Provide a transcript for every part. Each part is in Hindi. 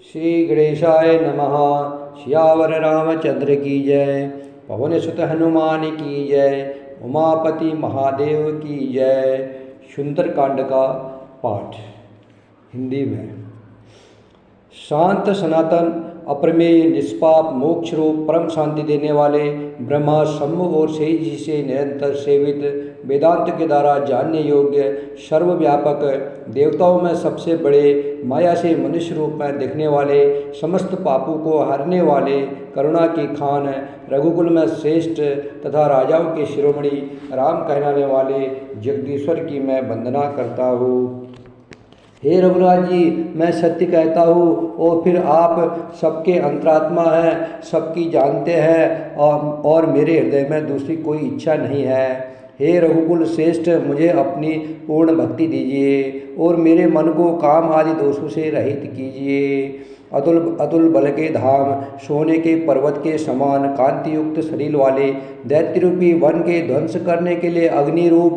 श्री गणेशाय नमः। सियावर रामचंद्र की जय। पवन सुत हनुमान की जय। उमापति महादेव की जय। सुंदरकांड का पाठ हिंदी में। शांत सनातन अप्रमेय निष्पाप मोक्ष रूप परम शांति देने वाले ब्रह्मा शंभु और शेष जी से निरंतर सेवित वेदांत के द्वारा जानने योग्य सर्वव्यापक देवताओं में सबसे बड़े माया से मनुष्य रूप में दिखने वाले समस्त पापों को हरने वाले करुणा की खान रघुकुल में श्रेष्ठ तथा राजाओं के शिरोमणि राम कहलाने वाले जगदीश्वर की मैं वंदना करता हूँ। हे रघुराज जी, मैं सत्य कहता हूँ और फिर आप सबके अंतरात्मा हैं, सबकी जानते हैं और मेरे हृदय में दूसरी कोई इच्छा नहीं है। हे रघुकुल श्रेष्ठ, मुझे अपनी पूर्ण भक्ति दीजिए और मेरे मन को काम आदि दोषों से रहित कीजिए। अतुल बल के धाम, सोने के पर्वत के समान कांति युक्त शरीर वाले दैत्य रूपी वन के ध्वंस करने के लिए अग्नि रूप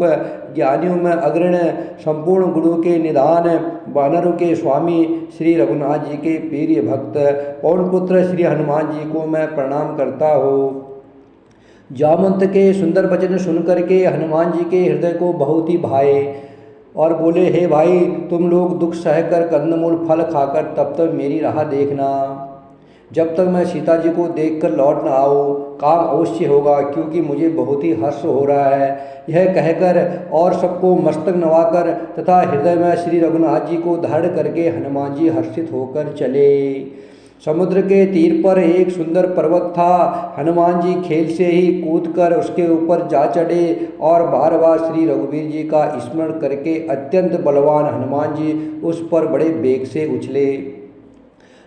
ज्ञानियों में अग्रण संपूर्ण गुणों के निधान वानरों के स्वामी श्री रघुनाथ जी के प्रिय भक्त पवन पुत्र श्री हनुमान जी को मैं प्रणाम करता हूँ। जामवंत के सुंदर वचन सुनकर के हनुमान जी के हृदय को बहुत ही भाए और बोले, हे भाई, तुम लोग दुख सहकर कंदमूल फल खाकर तब तक मेरी राह देखना, जब तक मैं सीता जी को देखकर लौट न आऊँ। काम अवश्य होगा, क्योंकि मुझे बहुत ही हर्ष हो रहा है। यह कहकर और सबको मस्तक नवाकर तथा हृदय में श्री रघुनाथ जी को धारण करके हनुमान जी हर्षित होकर चले। समुद्र के तीर पर एक सुंदर पर्वत था। हनुमान जी खेल से ही कूदकर उसके ऊपर जा चढ़े और बार बार श्री रघुवीर जी का स्मरण करके अत्यंत बलवान हनुमान जी उस पर बड़े वेग से उछले।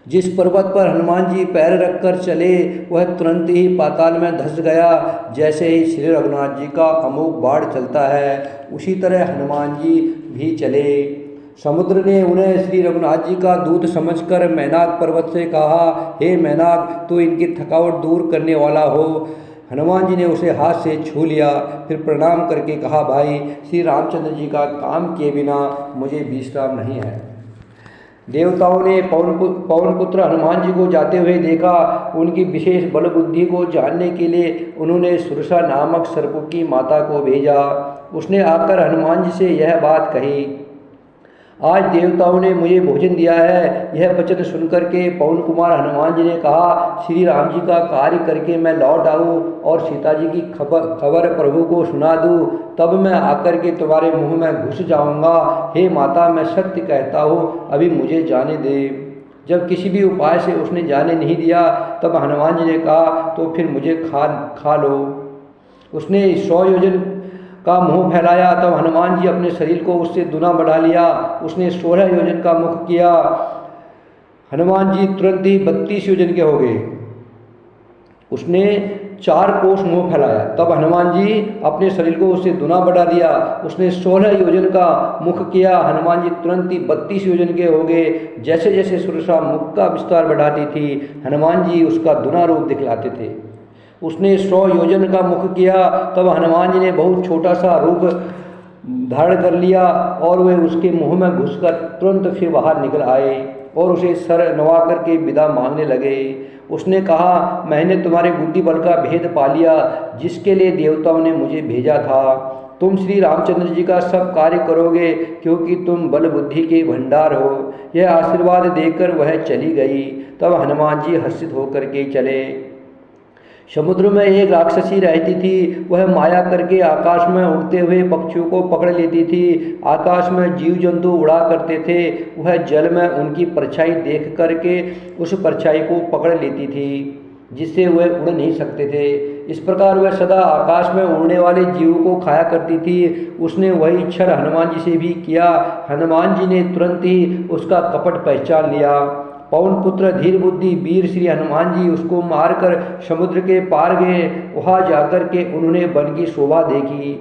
जिस पर्वत पर हनुमान जी पैर रखकर चले वह तुरंत ही पाताल में धंस गया। जैसे ही श्री रघुनाथ जी का अमोघ बाढ़ चलता है, उसी तरह हनुमान जी भी चले। समुद्र ने उन्हें श्री रघुनाथ जी का दूत समझकर मैनाक पर्वत से कहा, हे मैनाक, तू इनकी थकावट दूर करने वाला हो। हनुमान जी ने उसे हाथ से छू लिया, फिर प्रणाम करके कहा, भाई, श्री रामचंद्र जी का काम किए बिना मुझे विश्राम नहीं है। देवताओं ने पवन पुत्र हनुमान जी को जाते हुए देखा। उनकी विशेष बल बुद्धि को जानने के लिए उन्होंने सुरसा नामक सर्पों की माता को भेजा। उसने आकर हनुमान जी से यह बात कही, आज देवताओं ने मुझे भोजन दिया है। यह वचन सुनकर के पवन कुमार हनुमान जी ने कहा, श्री राम जी का कार्य करके मैं लौट आऊँ और सीता जी की खबर प्रभु को सुना दूँ, तब मैं आकर के तुम्हारे मुंह में घुस जाऊँगा। हे माता, मैं सत्य कहता हूँ, अभी मुझे जाने दे। जब किसी भी उपाय से उसने जाने नहीं दिया, तब हनुमान जी ने कहा, तो फिर मुझे खा लो। उसने 100 योजन का मुंह फैलाया, तब हनुमान जी अपने शरीर को उससे दुना बढ़ा लिया। उसने 16 योजन का मुख किया। हनुमान जी तुरंत ही 32 योजन के हो गए। उसने 4 कोस मुंह फैलाया, तब हनुमान जी अपने शरीर को उससे दुना बढ़ा दिया। उसने 16 योजन का मुख किया। हनुमान जी तुरंत ही 32 योजन के हो गए। जैसे जैसे सुरसा मुख का विस्तार बढ़ाती थी, हनुमान जी उसका दुना रूप दिखलाते थे। उसने 100 योजन का मुख किया, तब हनुमान जी ने बहुत छोटा सा रूप धारण कर लिया और वे उसके मुंह में घुसकर तुरंत फिर बाहर निकल आए और उसे सर नवा करके विदा मांगने लगे। उसने कहा, मैंने तुम्हारे बुद्धि बल का भेद पा लिया, जिसके लिए देवताओं ने मुझे भेजा था। तुम श्री रामचंद्र जी का सब कार्य करोगे, क्योंकि तुम बल बुद्धि के भंडार हो। यह आशीर्वाद देकर वह चली गई। तब हनुमान जी हर्षित होकर के चले। समुद्र में एक राक्षसी रहती थी। वह माया करके आकाश में उड़ते हुए पक्षियों को पकड़ लेती थी। आकाश में जीव जंतु उड़ा करते थे। वह जल में उनकी परछाई देख करके उस परछाई को पकड़ लेती थी, जिससे वह उड़ नहीं सकते थे। इस प्रकार वह सदा आकाश में उड़ने वाले जीवों को खाया करती थी। उसने वही छल हनुमान जी से भी किया। हनुमान जी ने तुरंत ही उसका कपट पहचान लिया। पवन पुत्र धीर बुद्धि वीर श्री हनुमान जी उसको मारकर समुद्र के पार गए। वहाँ जाकर के उन्होंने वन की शोभा देखी।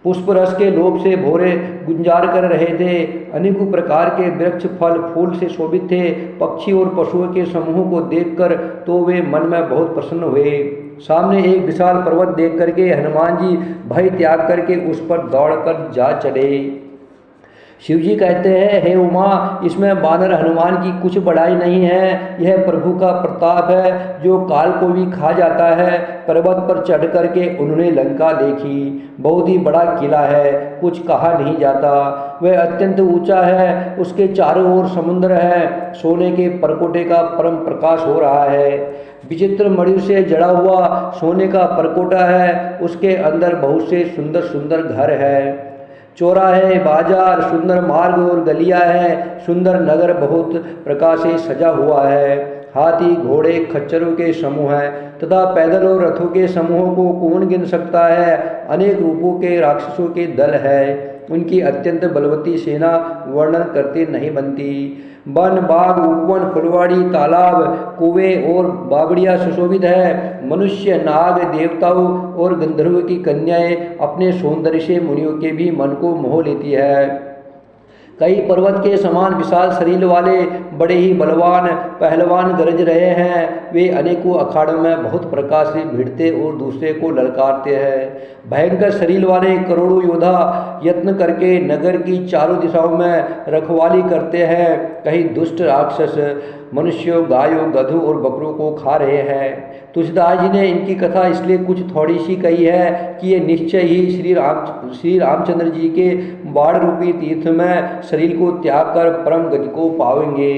पुष्प रस के लोभ से भोरे गुंजार कर रहे थे। अनेकों प्रकार के वृक्ष फल फूल से शोभित थे। पक्षी और पशुओं के समूह को देखकर तो वे मन में बहुत प्रसन्न हुए। सामने एक विशाल पर्वत देख करके हनुमान जी भय त्याग करके उस पर दौड़कर जा चढ़े। शिव जी कहते हैं, हे उमा, इसमें वानर हनुमान की कुछ बड़ाई नहीं है। यह प्रभु का प्रताप है जो काल को भी खा जाता है। पर्वत पर चढ़ करके उन्होंने लंका देखी। बहुत ही बड़ा किला है, कुछ कहा नहीं जाता। वह अत्यंत ऊंचा है, उसके चारों ओर समुद्र है। सोने के परकोटे का परम प्रकाश हो रहा है। विचित्र मणि से जड़ा हुआ सोने का परकोटा है, उसके अंदर बहुत से सुंदर सुंदर घर है। चौराहे, बाजार, सुंदर मार्ग और गलियां हैं। सुंदर नगर बहुत प्रकार से सजा हुआ है। हाथी, घोड़े, खच्चरों के समूह हैं तथा पैदल और रथों के समूहों को कौन गिन सकता है। अनेक रूपों के राक्षसों के दल है। उनकी अत्यंत बलवती सेना वर्णन करते नहीं बनती। वन, बाग, उपवन, फुलवाड़ी, तालाब, कुएं और बावड़ियाँ सुशोभित है। मनुष्य, नाग, देवताओं और गंधर्वों की कन्याएं अपने सौंदर्य से मुनियों के भी मन को मोह लेती है। कई पर्वत के समान विशाल शरीर वाले बड़े ही बलवान पहलवान गरज रहे हैं। वे अनेकों अखाड़ों में बहुत प्रकार से भिड़ते और दूसरे को ललकारते हैं। भयंकर शरीर वाले करोड़ों योद्धा यत्न करके नगर की चारों दिशाओं में रखवाली करते हैं। कई दुष्ट राक्षस मनुष्यों, गायों, गधों और बकरों को खा रहे हैं। तुलसीदास जी ने इनकी कथा इसलिए कुछ थोड़ी सी कही है कि ये निश्चय ही श्री रामचंद्र जी के बाण रूपी तीर्थ में शरीर को त्याग कर परम गति को पावेंगे।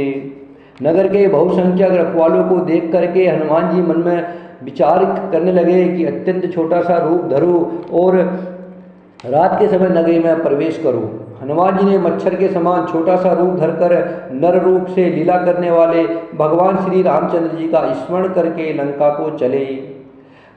नगर के बहुसंख्यक रखवालों को देख करके हनुमान जी मन में विचार करने लगे कि अत्यंत छोटा सा रूप धरूं और रात के समय नगरी में प्रवेश करूं। हनुमान जी ने मच्छर के समान छोटा सा रूप धरकर नर रूप से लीला करने वाले भगवान श्री रामचंद्र जी का स्मरण करके लंका को चले।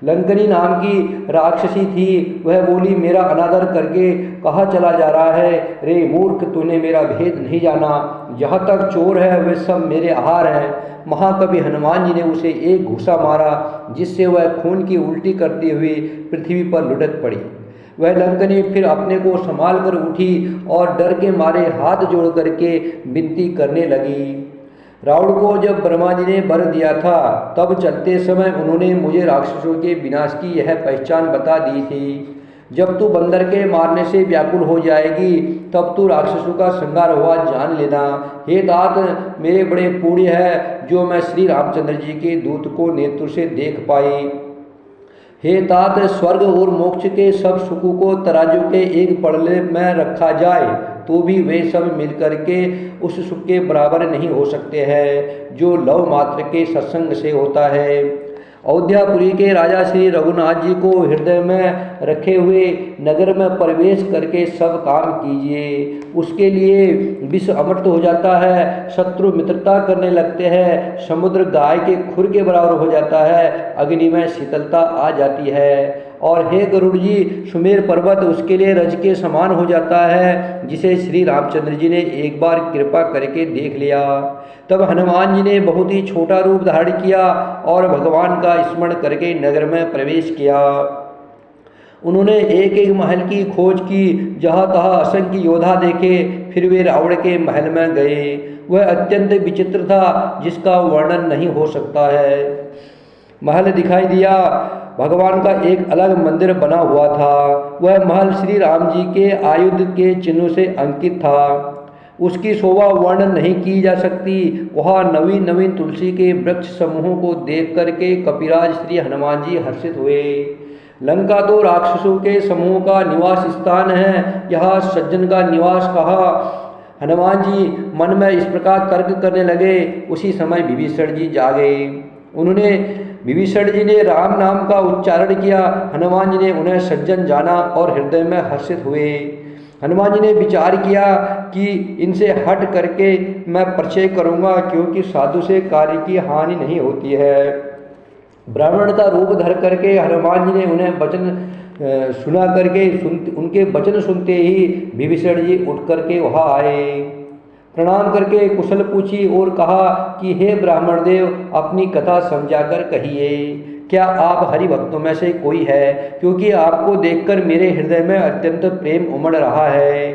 लंकनी नाम की राक्षसी थी। वह बोली, मेरा अनादर करके कहाँ चला जा रहा है? रे मूर्ख, तूने मेरा भेद नहीं जाना। जहाँ तक चोर है वे सब मेरे आहार हैं। महाकवि हनुमान जी ने उसे एक घूसा मारा जिससे वह खून की उल्टी करती हुई पृथ्वी पर लुढ़क पड़ी। वह लंकनी फिर अपने को संभाल कर उठी और डर के मारे हाथ जोड़ करके विनती करने लगी। रावण को जब ब्रह्मा जी ने वर दिया था तब चलते समय उन्होंने मुझे राक्षसों के विनाश की यह पहचान बता दी थी। जब तू बंदर के मारने से व्याकुल हो जाएगी तब तू राक्षसों का संहार हुआ जान लेना। हे तात, मेरे बड़े पुण्य है जो मैं श्री रामचंद्र जी के दूत को नेत्र से देख पाई। हे तात, स्वर्ग और मोक्ष के सब सुखों को तराजू के एक पड़ले में रखा जाए तो भी वे सब मिलकर के उस सुख के बराबर नहीं हो सकते हैं जो लव मात्र के सत्संग से होता है। अयोध्यापुरी के राजा श्री रघुनाथ जी को हृदय में रखे हुए नगर में प्रवेश करके सब काम कीजिए। उसके लिए विश्व अमृत हो जाता है, शत्रु मित्रता करने लगते हैं, समुद्र गाय के खुर के बराबर हो जाता है, अग्नि में शीतलता आ जाती है और हे गरुड़ जी, सुमेर पर्वत उसके लिए रज के समान हो जाता है जिसे श्री रामचंद्र जी ने एक बार कृपा करके देख लिया। तब हनुमान जी ने बहुत ही छोटा रूप धारण किया और भगवान का स्मरण करके नगर में प्रवेश किया। उन्होंने एक एक महल की खोज की, जहाँ तहाँ असंख्य योद्धा देखे। फिर वे रावण के महल में गए। वह अत्यंत विचित्र था जिसका वर्णन नहीं हो सकता है। महल दिखाई दिया। भगवान का एक अलग मंदिर बना हुआ था। वह महल श्री राम जी के आयुध के चिन्हों से अंकित था। उसकी शोभा वर्णन नहीं की जा सकती। वहाँ नवीन नवीन तुलसी के वृक्ष समूहों को देख करके कपिराज श्री हनुमान जी हर्षित हुए। लंका तो राक्षसों के समूह का निवास स्थान है, यहाँ सज्जन का निवास कहा। हनुमान जी मन में इस प्रकार तर्क करने लगे। उसी समय विभीषण जी जागे। उन्होंने विभीषण जी ने राम नाम का उच्चारण किया। हनुमान जी ने उन्हें सज्जन जाना और हृदय में हर्षित हुए। हनुमान जी ने विचार किया कि इनसे हट करके मैं परिचय करूंगा, क्योंकि साधु से कार्य की हानि नहीं होती है। ब्राह्मण का रूप धर करके हनुमान जी ने उन्हें वचन सुना करके उनके वचन सुनते ही विभीषण जी उठ करके वहाँ आए। प्रणाम करके कुशल पूछी और कहा कि हे ब्राह्मण देव, अपनी कथा समझाकर कहिए। क्या आप हरि भक्तों में से कोई है? क्योंकि आपको देखकर मेरे हृदय में अत्यंत प्रेम उमड़ रहा है।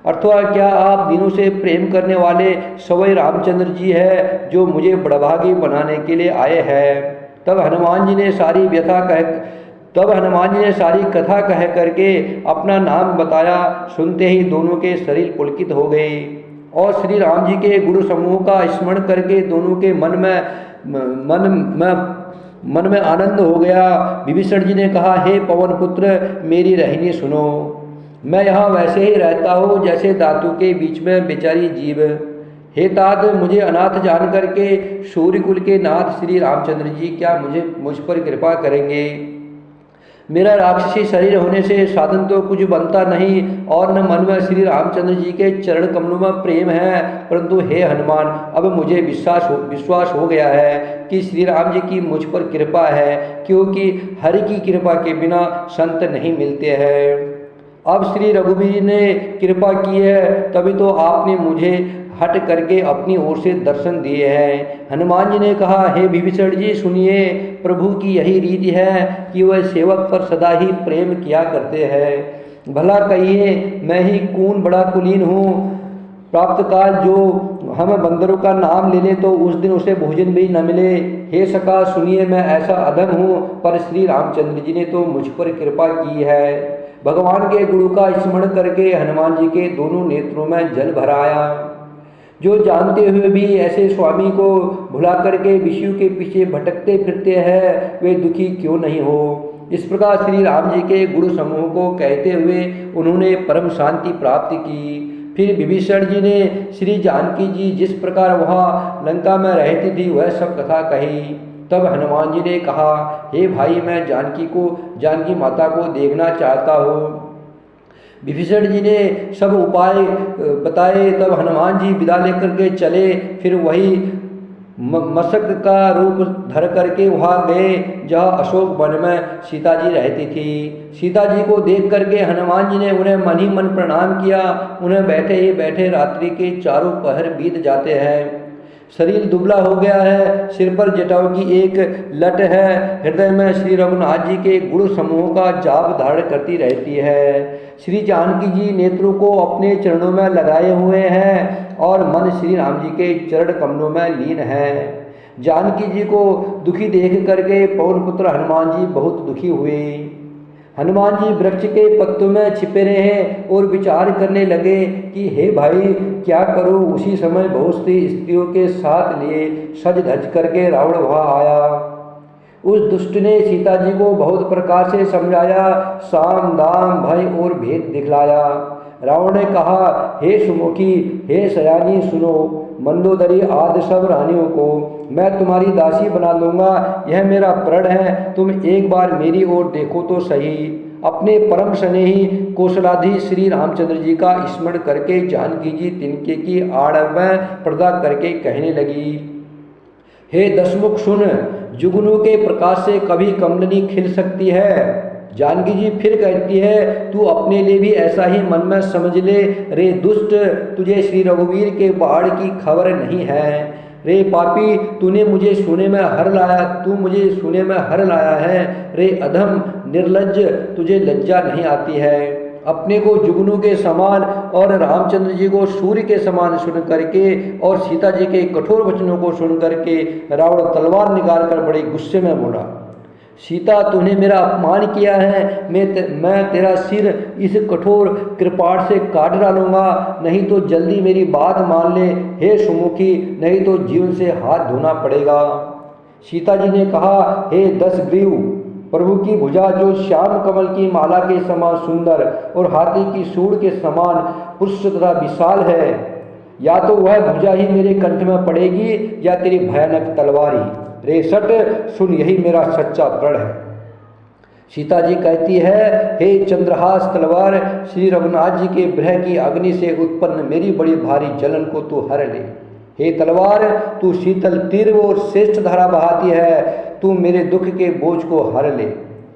अथवा क्या आप दिनों से प्रेम करने वाले सवै रामचंद्र जी है जो मुझे बड़भागी बनाने के लिए आए हैं? तब हनुमान जी ने सारी व्यथा तब हनुमान जी ने सारी कथा कह करके अपना नाम बताया। सुनते ही दोनों के शरीर पुलकित हो गए और श्री राम जी के गुरु समूह का स्मरण करके दोनों के मन में आनंद हो गया। विभीषण जी ने कहा, हे पवन पुत्र, मेरी रहनी सुनो। मैं यहाँ वैसे ही रहता हूँ जैसे धातु के बीच में बेचारी जीव। हे तात, मुझे अनाथ जान करके सूर्यकुल के नाथ श्री रामचंद्र जी क्या मुझ पर कृपा करेंगे? मेरा राक्षसी शरीर होने से साधन तो कुछ बनता नहीं और न मन में श्री रामचंद्र जी के चरण कमलों में प्रेम है, परंतु हे हनुमान, अब मुझे विश्वास हो गया है कि श्री राम जी की मुझ पर कृपा है, क्योंकि हरि की कृपा के बिना संत नहीं मिलते हैं। अब श्री रघुवीर ने कृपा की है, तभी तो आपने मुझे हट करके अपनी ओर से दर्शन दिए हैं। हनुमान जी ने कहा, हे विभीषण जी सुनिए, प्रभु की यही रीति है कि वह सेवक पर सदा ही प्रेम किया करते हैं। भला कहिए, मैं ही कौन बड़ा कुलीन हूँ, प्राप्त काल जो हम बंदरों का नाम ले ले तो उस दिन उसे भोजन भी न मिले। हे सखा सुनिए, मैं ऐसा अधम हूँ, पर श्री रामचंद्र जी ने तो मुझ पर कृपा की है। भगवान के गुरु का स्मरण करके हनुमान जी के दोनों नेत्रों में जल भर आया। जो जानते हुए भी ऐसे स्वामी को भुला करके विष्णु के पीछे भटकते फिरते हैं, वे दुखी क्यों नहीं हो। इस प्रकार श्री राम जी के गुरु समूह को कहते हुए उन्होंने परम शांति प्राप्त की। फिर विभीषण जी ने श्री जानकी जी जिस प्रकार वहाँ लंका में रहती थी वह सब कथा कही। तब हनुमान जी ने कहा, हे भाई, मैं जानकी माता को देखना चाहता हूँ। विभीषण जी ने सब उपाय बताए। तब हनुमान जी विदा लेकर के चले। फिर वही मशक का रूप धर करके वहाँ गए जहाँ अशोक वन में सीता जी रहती थी। सीता जी को देख करके हनुमान जी ने उन्हें मन ही मन प्रणाम किया। उन्हें बैठे ही बैठे रात्रि के चारों पहर बीत जाते हैं। शरीर दुबला हो गया है, सिर पर जटाओं की एक लट है, हृदय में श्री रघुनाथ जी के गुरु समूह का जाप धारण करती रहती है। श्री जानकी जी नेत्रों को अपने चरणों में लगाए हुए हैं और मन श्री राम जी के चरण कमलों में लीन है। जानकी जी को दुखी देख करके पवन पुत्र हनुमान जी बहुत दुखी हुए। हनुमान जी वृक्ष के पत्तों में छिपे रहे और विचार करने लगे कि हे भाई, क्या करूं। उसी समय बहुत सी स्त्रियों के साथ लिए सज धज करके रावण वहाँ आया। उस दुष्ट ने सीता जी को बहुत प्रकार से समझाया, साम दाम भय और भेद दिखलाया। रावण ने कहा, हे सुमुखी, हे सयानी, सुनो, मंदोदरी आदि सब रानियों को मैं तुम्हारी दासी बना लूंगा, यह मेरा प्रण है। तुम एक बार मेरी ओर देखो तो सही। अपने परम स्नेही कौशलाधीश श्री रामचंद्र जी का स्मरण करके जानकी जी तिनके की आड़ में पर्दा करके कहने लगी, हे दशमुख सुन, जुगनू के प्रकाश से कभी कमलनी खिल सकती है। जानकी जी फिर कहती है, तू अपने लिए भी ऐसा ही मन में समझ ले। रे दुष्ट, तुझे श्री रघुवीर के बाढ़ की खबर नहीं है। रे पापी, तूने मुझे सोने में हर लाया है। रे अधम निर्लज्ज, तुझे लज्जा नहीं आती है। अपने को जुगनू के समान और रामचंद्र जी को सूर्य के समान सुन करके और सीता जी के कठोर वचनों को सुन करके रावण तलवार निकाल कर बड़े गुस्से में बोला, सीता, तूने मेरा अपमान किया है। मैं तेरा सिर इस कठोर कृपाण से काट डालूंगा, नहीं तो जल्दी मेरी बात मान ले। हे सुमुखी, नहीं तो जीवन से हाथ धोना पड़ेगा। सीता जी ने कहा, हे दशग्रीव, प्रभु की भुजा जो श्याम कमल की माला के समान सुंदर और हाथी की सूंड के समान पुष्ट तथा विशाल है, या तो वह भुजा ही मेरे कंठ में पड़ेगी या तेरी भयानक तलवारी। रे सट, सुन, यही मेरा सच्चा प्रण है। सीता जी कहती है, हे चंद्रहास तलवार, श्री रघुनाथ जी के विरह की अग्नि से उत्पन्न मेरी बड़ी भारी जलन को तू हर ले। हे तलवार, तू शीतल तीर और श्रेष्ठ धारा बहाती है, तू मेरे दुख के बोझ को हर ले।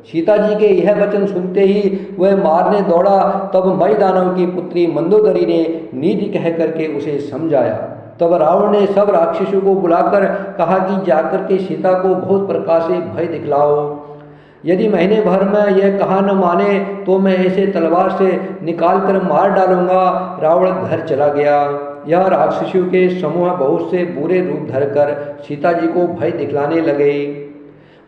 सीता जी के यह वचन सुनते ही वह मारने दौड़ा। तब मई दानव की पुत्री मंदोदरी ने नीति कह करके उसे समझाया। तब रावण ने सब राक्षसों को बुलाकर कहा कि जाकर के सीता को बहुत प्रकार से भय दिखलाओ। यदि महीने भर में यह कहा न माने तो मैं ऐसे तलवार से निकाल कर मार डालूंगा। रावण घर चला गया। यह राक्षसों के समूह बहुत से बुरे रूप धरकर सीता जी को भय दिखलाने लगे।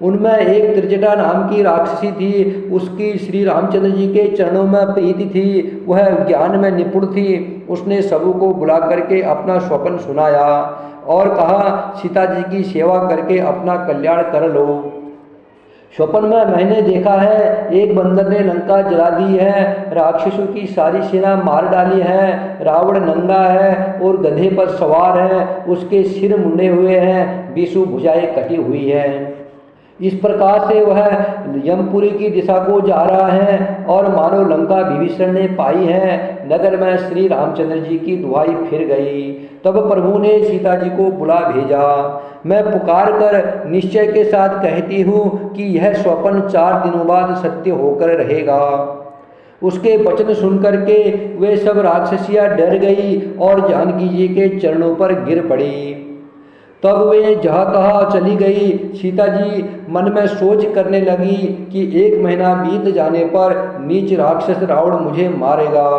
उनमें एक त्रिजटा नाम की राक्षसी थी। उसकी श्री रामचंद्र जी के चरणों में प्रीति थी। वह ज्ञान में निपुण थी। उसने सबको बुला करके अपना स्वप्न सुनाया और कहा, सीता जी की सेवा करके अपना कल्याण कर लो। स्वप्न में मैंने देखा है, एक बंदर ने लंका जला दी है, राक्षसों की सारी सेना मार डाली है, रावण नंगा है और गधे पर सवार है, उसके सिर मुंडे हुए हैं, 20 भुजाएं कटी हुई है। इस प्रकार से वह यमपुरी की दिशा को जा रहा है और मानो लंका विभीषण ने पाई है। नगर में श्री रामचंद्र जी की दुहाई फिर गई। तब प्रभु ने सीता जी को बुला भेजा। मैं पुकार कर निश्चय के साथ कहती हूँ कि यह स्वप्न 4 दिनों बाद सत्य होकर रहेगा। उसके वचन सुनकर के वे सब राक्षसियाँ डर गई और जानकी जी के चरणों पर गिर पड़ी। तब वे जहाँ तहाँ चली गई। सीता जी मन में सोच करने लगी कि 1 महीना बीत जाने पर नीच राक्षस रावण मुझे मारेगा।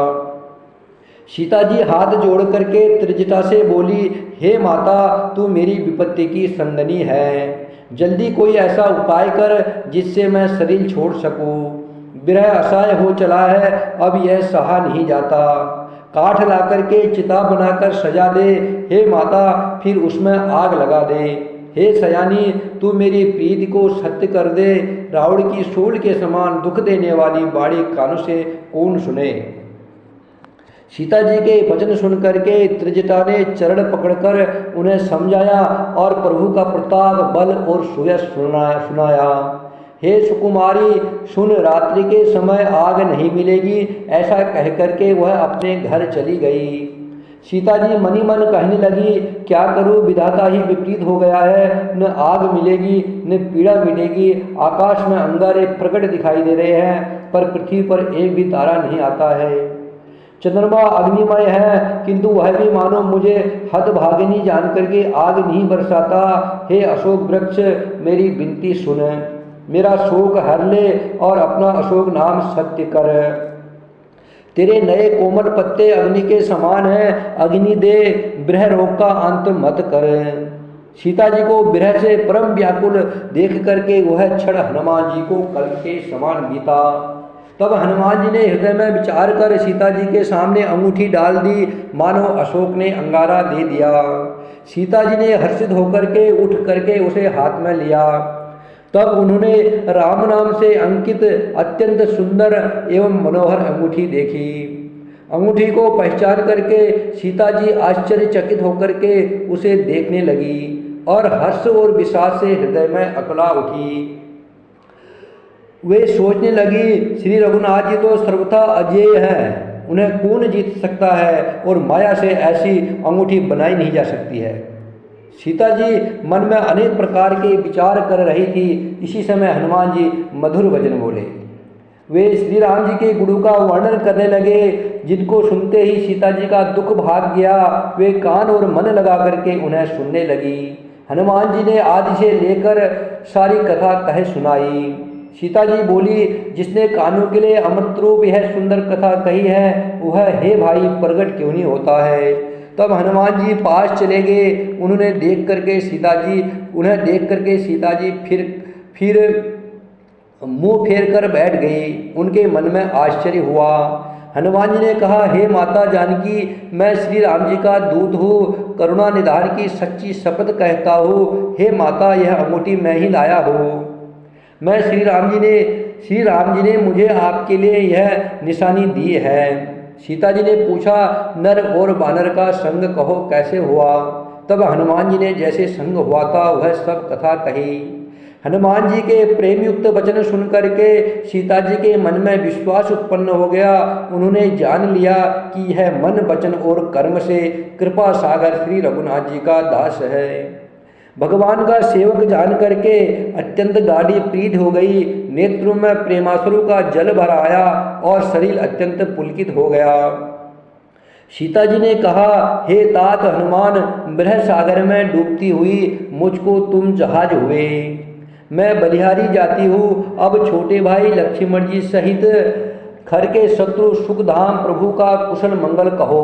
सीता जी हाथ जोड़ करके त्रिजटा से बोली, हे माता, तू मेरी विपत्ति की संदनी है, जल्दी कोई ऐसा उपाय कर जिससे मैं शरीर छोड़ सकूं। विरह असहाय हो चला है, अब यह सहा नहीं जाता। काठ ला करके चिता बनाकर सजा दे, हे माता, फिर उसमें आग लगा दे। हे सयानी, तू मेरी प्रीति को सत्य कर दे। रावण की सूल के समान दुख देने वाली बाणी कानों से कौन सुने। सीता जी के वचन सुन करके त्रिजटा ने चरण पकड़कर उन्हें समझाया और प्रभु का प्रताप, बल और सुयश सुनाया। हे सुकुमारी, सुन, रात्रि के समय आग नहीं मिलेगी। ऐसा कह करके वह अपने घर चली गई। सीता जी मनी मन कहने लगी, क्या करूं, विधाता ही विपरीत हो गया है। न आग मिलेगी न पीड़ा मिलेगी। आकाश में अंगारे प्रकट दिखाई दे रहे हैं, पर पृथ्वी पर एक भी तारा नहीं आता है। चंद्रमा अग्निमय है, किंतु वह भी मानो मुझे हतभागिनी जान करके आग नहीं बरसाता। हे अशोक वृक्ष, मेरी विनती सुन, मेरा शोक हर ले और अपना अशोक नाम सत्य कर। तेरे नए कोमल पत्ते अग्नि के समान हैं, अग्नि दे, विरह रोग का अंत मत कर। सीता जी को विरह से परम व्याकुल देख करके वह क्षण हनुमान जी को कल के समान बीता। तब हनुमान जी ने हृदय में विचार कर सीता जी के सामने अंगूठी डाल दी, मानो अशोक ने अंगारा दे दिया। सीता जी ने हर्षित होकर के उठ करके उसे हाथ में लिया। तब उन्होंने राम नाम से अंकित अत्यंत सुंदर एवं मनोहर अंगूठी देखी। अंगूठी को पहचान करके सीता जी आश्चर्यचकित होकर के उसे देखने लगी और हर्ष और विषाद से हृदय में अकला उठी। वे सोचने लगी, श्री रघुनाथ जी तो सर्वथा अजेय हैं, उन्हें कौन जीत सकता है और माया से ऐसी अंगूठी बनाई नहीं जा सकती है। सीता जी मन में अनेक प्रकार के विचार कर रही थी। इसी समय हनुमान जी मधुर वचन बोले। वे श्री राम जी के गुणों का वर्णन करने लगे, जिनको सुनते ही सीता जी का दुख भाग गया। वे कान और मन लगा करके उन्हें सुनने लगी। हनुमान जी ने आदि से लेकर सारी कथा कह सुनाई। सीता जी बोली, जिसने कानों के लिए अमृत रूप यह सुंदर कथा कही है, वह हे भाई प्रकट क्यों नहीं होता है। तब हनुमान जी पास चले गए। उन्हें देख करके सीता जी फिर मुंह फेर कर बैठ गई। उनके मन में आश्चर्य हुआ। हनुमान जी ने कहा, हे माता जानकी, मैं श्री राम जी का दूत हूँ, करुणा निधान की सच्ची शपथ कहता हूँ। हे माता, यह अंगूठी मैं ही लाया हूँ। मैं श्री राम जी ने मुझे आपके लिए यह निशानी दी है। सीता जी ने पूछा, नर और बानर का संग कहो कैसे हुआ। तब हनुमान जी ने जैसे संग हुआ था वह सब कथा कही। हनुमान जी के प्रेमयुक्त वचन सुन करके सीता जी के मन में विश्वास उत्पन्न हो गया। उन्होंने जान लिया कि यह मन, वचन और कर्म से कृपा सागर श्री रघुनाथ जी का दास है। भगवान का सेवक जान करके अत्यंत गाढ़ी प्रीत हो गई। नेत्रों में प्रेमाश्रु का जल भर आया और शरीर अत्यंत पुलकित हो गया। सीता जी ने कहा, हे तात हनुमान, विरह सागर में डूबती हुई मुझको तुम जहाज हुए। मैं बलिहारी जाती हूँ। अब छोटे भाई लक्ष्मण जी सहित खर के शत्रु सुखधाम प्रभु का कुशल मंगल कहो।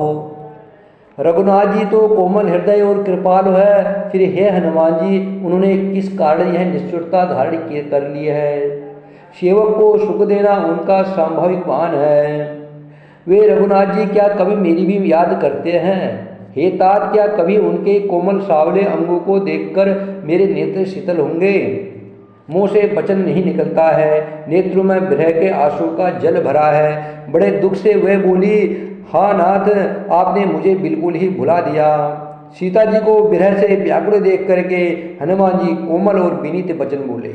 रघुनाथ जी तो कोमल हृदय और कृपालु है, फिर हे हनुमान जी उन्होंने किस कारण यह निष्ठुरता धारण कर ली है? सेवक को सुख देना उनका स्वाभाविक मान है। वे रघुनाथ जी क्या कभी मेरी भी याद करते हैं? हे तात, क्या कभी उनके कोमल सावले अंगों को देखकर मेरे नेत्र शीतल होंगे? मुंह से वचन नहीं निकलता है, नेत्रों में विरह के आंसू का जल भरा है। बड़े दुख से वह बोली, हाँ नाथ, आपने मुझे बिल्कुल ही भुला दिया। सीता जी को विरह से व्याकुल देख करके हनुमान जी कोमल और विनीत वचन बोले,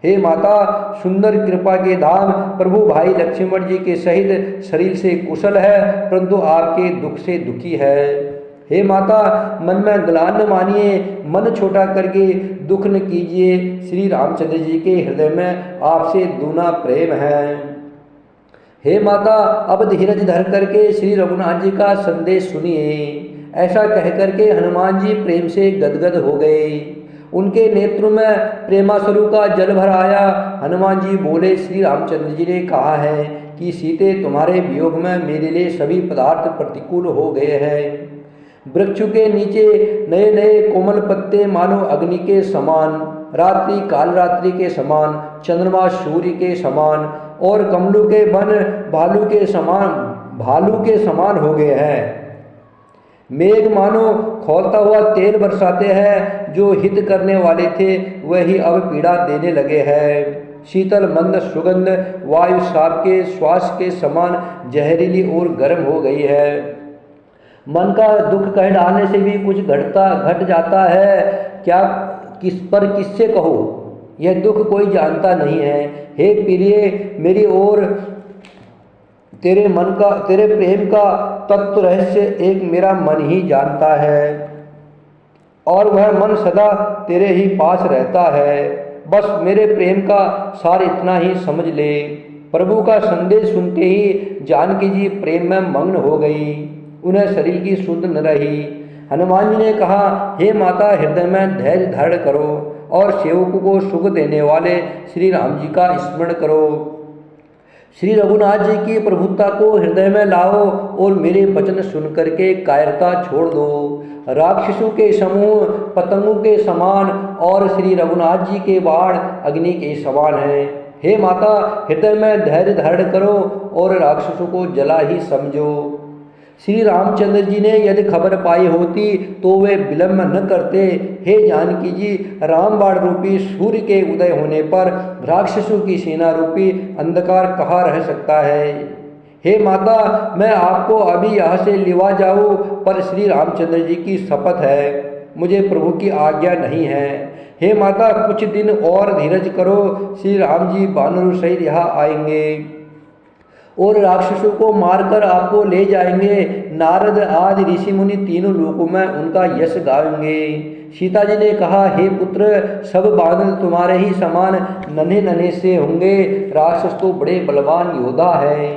हे माता, सुंदर कृपा के धाम प्रभु भाई लक्ष्मण जी के सहित शरीर से कुशल है, परंतु आपके दुख से दुखी है। हे माता, मन में ग्लानि न मानिए, मन छोटा करके दुख न कीजिए। श्री रामचंद्र जी के हृदय में आपसे दूना प्रेम है। हे माता, अब धीरज धर करके श्री रघुनाथ जी का संदेश सुनिए। ऐसा कह करके हनुमान जी प्रेम से गदगद हो गए। उनके नेत्रों में प्रेमाश्रु का जल भर आया। हनुमान जी बोले, श्री रामचंद्र जी ने कहा है कि सीते, तुम्हारे वियोग में मेरे लिए सभी पदार्थ प्रतिकूल हो गए हैं। वृक्ष के नीचे नए नए कोमल पत्ते मानो अग्नि के समान, रात्रि काल रात्रि के समान, चंद्रमा सूर्य के समान और कमलों के वन भालू के समान हो गए हैं। मेघ मानो खौलता हुआ तेल बरसाते हैं। जो हित करने वाले थे वही अब पीड़ा देने लगे हैं। शीतल मंद सुगंध वायु साप के श्वास के समान जहरीली और गर्म हो गई है। मन का दुख कह डालने से भी कुछ घट जाता है। क्या किससे कहो, यह दुख कोई जानता नहीं है। हे प्रिय, मेरी ओर तेरे प्रेम का तत्व रहस्य एक मेरा मन ही जानता है, और वह मन सदा तेरे ही पास रहता है। बस मेरे प्रेम का सार इतना ही समझ ले। प्रभु का संदेश सुनते ही जानकी जी प्रेम में मग्न हो गई। उन्हें शरीर की सुध न रही। हनुमान जी ने कहा, हे माता, हृदय में धैर्य धारण करो और सेवकों को सुख देने वाले श्री राम जी का स्मरण करो। श्री रघुनाथ जी की प्रभुता को हृदय में लाओ और मेरे वचन सुन करके कायरता छोड़ दो। राक्षसों के समूह पतंगों के समान और श्री रघुनाथ जी के बाण अग्नि के समान हैं। हे माता, हृदय में धैर्य धारण करो और राक्षसों को जला ही समझो। श्री रामचंद्र जी ने यदि खबर पाई होती तो वे विलंब न करते। हे जानकी जी, रामबाण रूपी सूर्य के उदय होने पर राक्षसों की सेना रूपी अंधकार कहाँ रह सकता है। हे माता, मैं आपको अभी यहाँ से लिवा जाऊँ, पर श्री रामचंद्र जी की शपथ है, मुझे प्रभु की आज्ञा नहीं है। हे माता, कुछ दिन और धीरज करो, श्री राम जी वानरों सहित यहाँ आएंगे और राक्षसों को मारकर आपको ले जाएंगे। नारद आदि ऋषि मुनि तीनों लोकों में उनका यश गाएंगे। सीता जी ने कहा, हे पुत्र, सब बानर तुम्हारे ही समान नन्हे नन्हे से होंगे। राक्षस तो बड़े बलवान योद्धा है।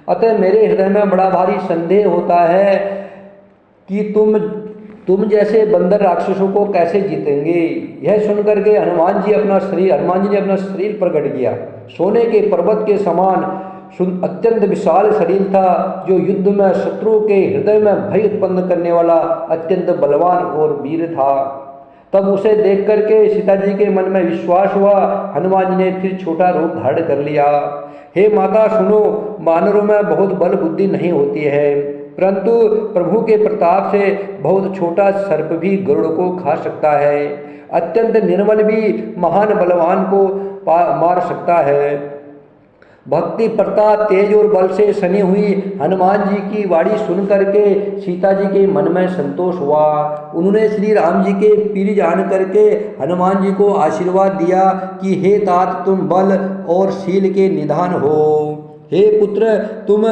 अतः मेरे हृदय में बड़ा भारी संदेह होता है कि तुम जैसे बंदर राक्षसों को कैसे जीतेंगे। यह सुनकर के हनुमान जी ने अपना शरीर प्रकट किया। सोने के पर्वत के समान अत्यंत विशाल शरीर था, जो युद्ध में शत्रुओं के हृदय में भय उत्पन्न करने वाला अत्यंत बलवान और वीर था। तब उसे देख करके सीता जी के मन में विश्वास हुआ। हनुमान जी ने फिर छोटा रूप धारण कर लिया। हे माता सुनो, वानरों में बहुत बल बुद्धि नहीं होती है, परंतु प्रभु के प्रताप से बहुत छोटा सर्प भी गरुड़ को खा सकता है। अत्यंत निर्मल भी महान बलवान को मार सकता है। भक्ति प्रताप तेज और बल से सनी हुई हनुमान जी की वाणी सुन करके सीता जी के मन में संतोष हुआ। उन्होंने श्री राम जी के पीर जान करके हनुमान जी को आशीर्वाद दिया कि हे तात, तुम बल और शील के निधान हो। हे पुत्र, तुम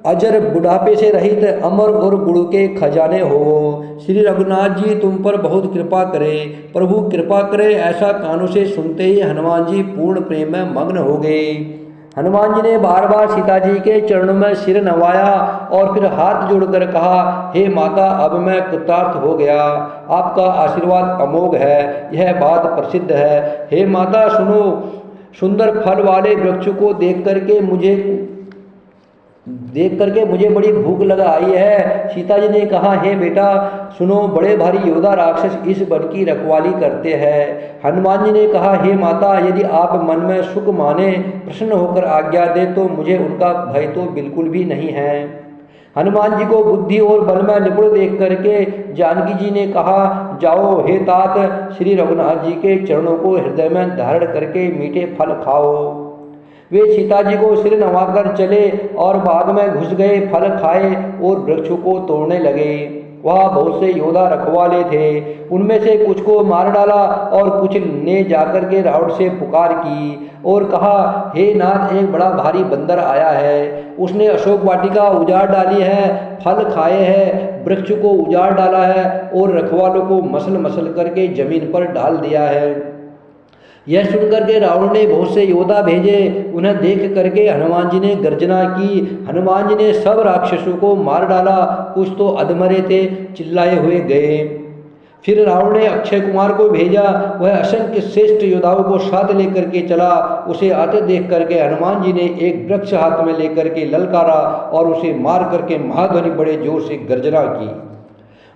अजर बुढ़ापे से रहित अमर और गुण के खजाने हो। श्री रघुनाथ जी तुम पर बहुत कृपा करे, प्रभु कृपा करे। ऐसा कानों से सुनते ही हनुमान जी पूर्ण प्रेम में मग्न हो गए। हनुमान जी ने बार बार सीता जी के चरणों में सिर नवाया और फिर हाथ जोड़कर कहा, हे माता, अब मैं कृतार्थ हो गया। आपका आशीर्वाद अमोघ है, यह बात प्रसिद्ध है। हे माता सुनो, सुंदर फल वाले वृक्ष को देख करके देख करके मुझे बड़ी भूख लग आई है। सीता जी ने कहा, हे बेटा सुनो, बड़े भारी योद्धा राक्षस इस वन की रखवाली करते हैं। हनुमान जी ने कहा, हे माता, यदि आप मन में सुख माने, प्रसन्न होकर आज्ञा दे तो मुझे उनका भय तो बिल्कुल भी नहीं है। हनुमान जी को बुद्धि और बल में निपुण देख करके जानकी जी ने कहा, जाओ हे तात, श्री रघुनाथ जी के चरणों को हृदय में धारण करके मीठे फल खाओ। वे सीता जी को सिर नवाकर चले और बाग में घुस गए, फल खाए और वृक्षों को तोड़ने लगे। वहाँ बहुत से योद्धा रखवाले थे, उनमें से कुछ को मार डाला और कुछ ने जाकर के रावण से पुकार की और कहा, हे नाथ, एक बड़ा भारी बंदर आया है, उसने अशोक वाटिका उजाड़ डाली है, फल खाए हैं, वृक्ष को उजाड़ डाला है और रखवालों को मसल मसल करके जमीन पर डाल दिया है। यह सुनकर के रावण ने बहुत से योद्धा भेजे, उन्हें देख करके हनुमान जी ने गर्जना की। हनुमान जी ने सब राक्षसों को मार डाला, कुछ तो अधमरे थे, चिल्लाए हुए गए। फिर रावण ने अक्षय कुमार को भेजा, वह असंख्य श्रेष्ठ योद्धाओं को साथ लेकर के चला। उसे आते देख करके हनुमान जी ने एक वृक्ष हाथ में लेकर के ललकारा और उसे मार करके महाध्वनि बड़े जोर से गर्जना की।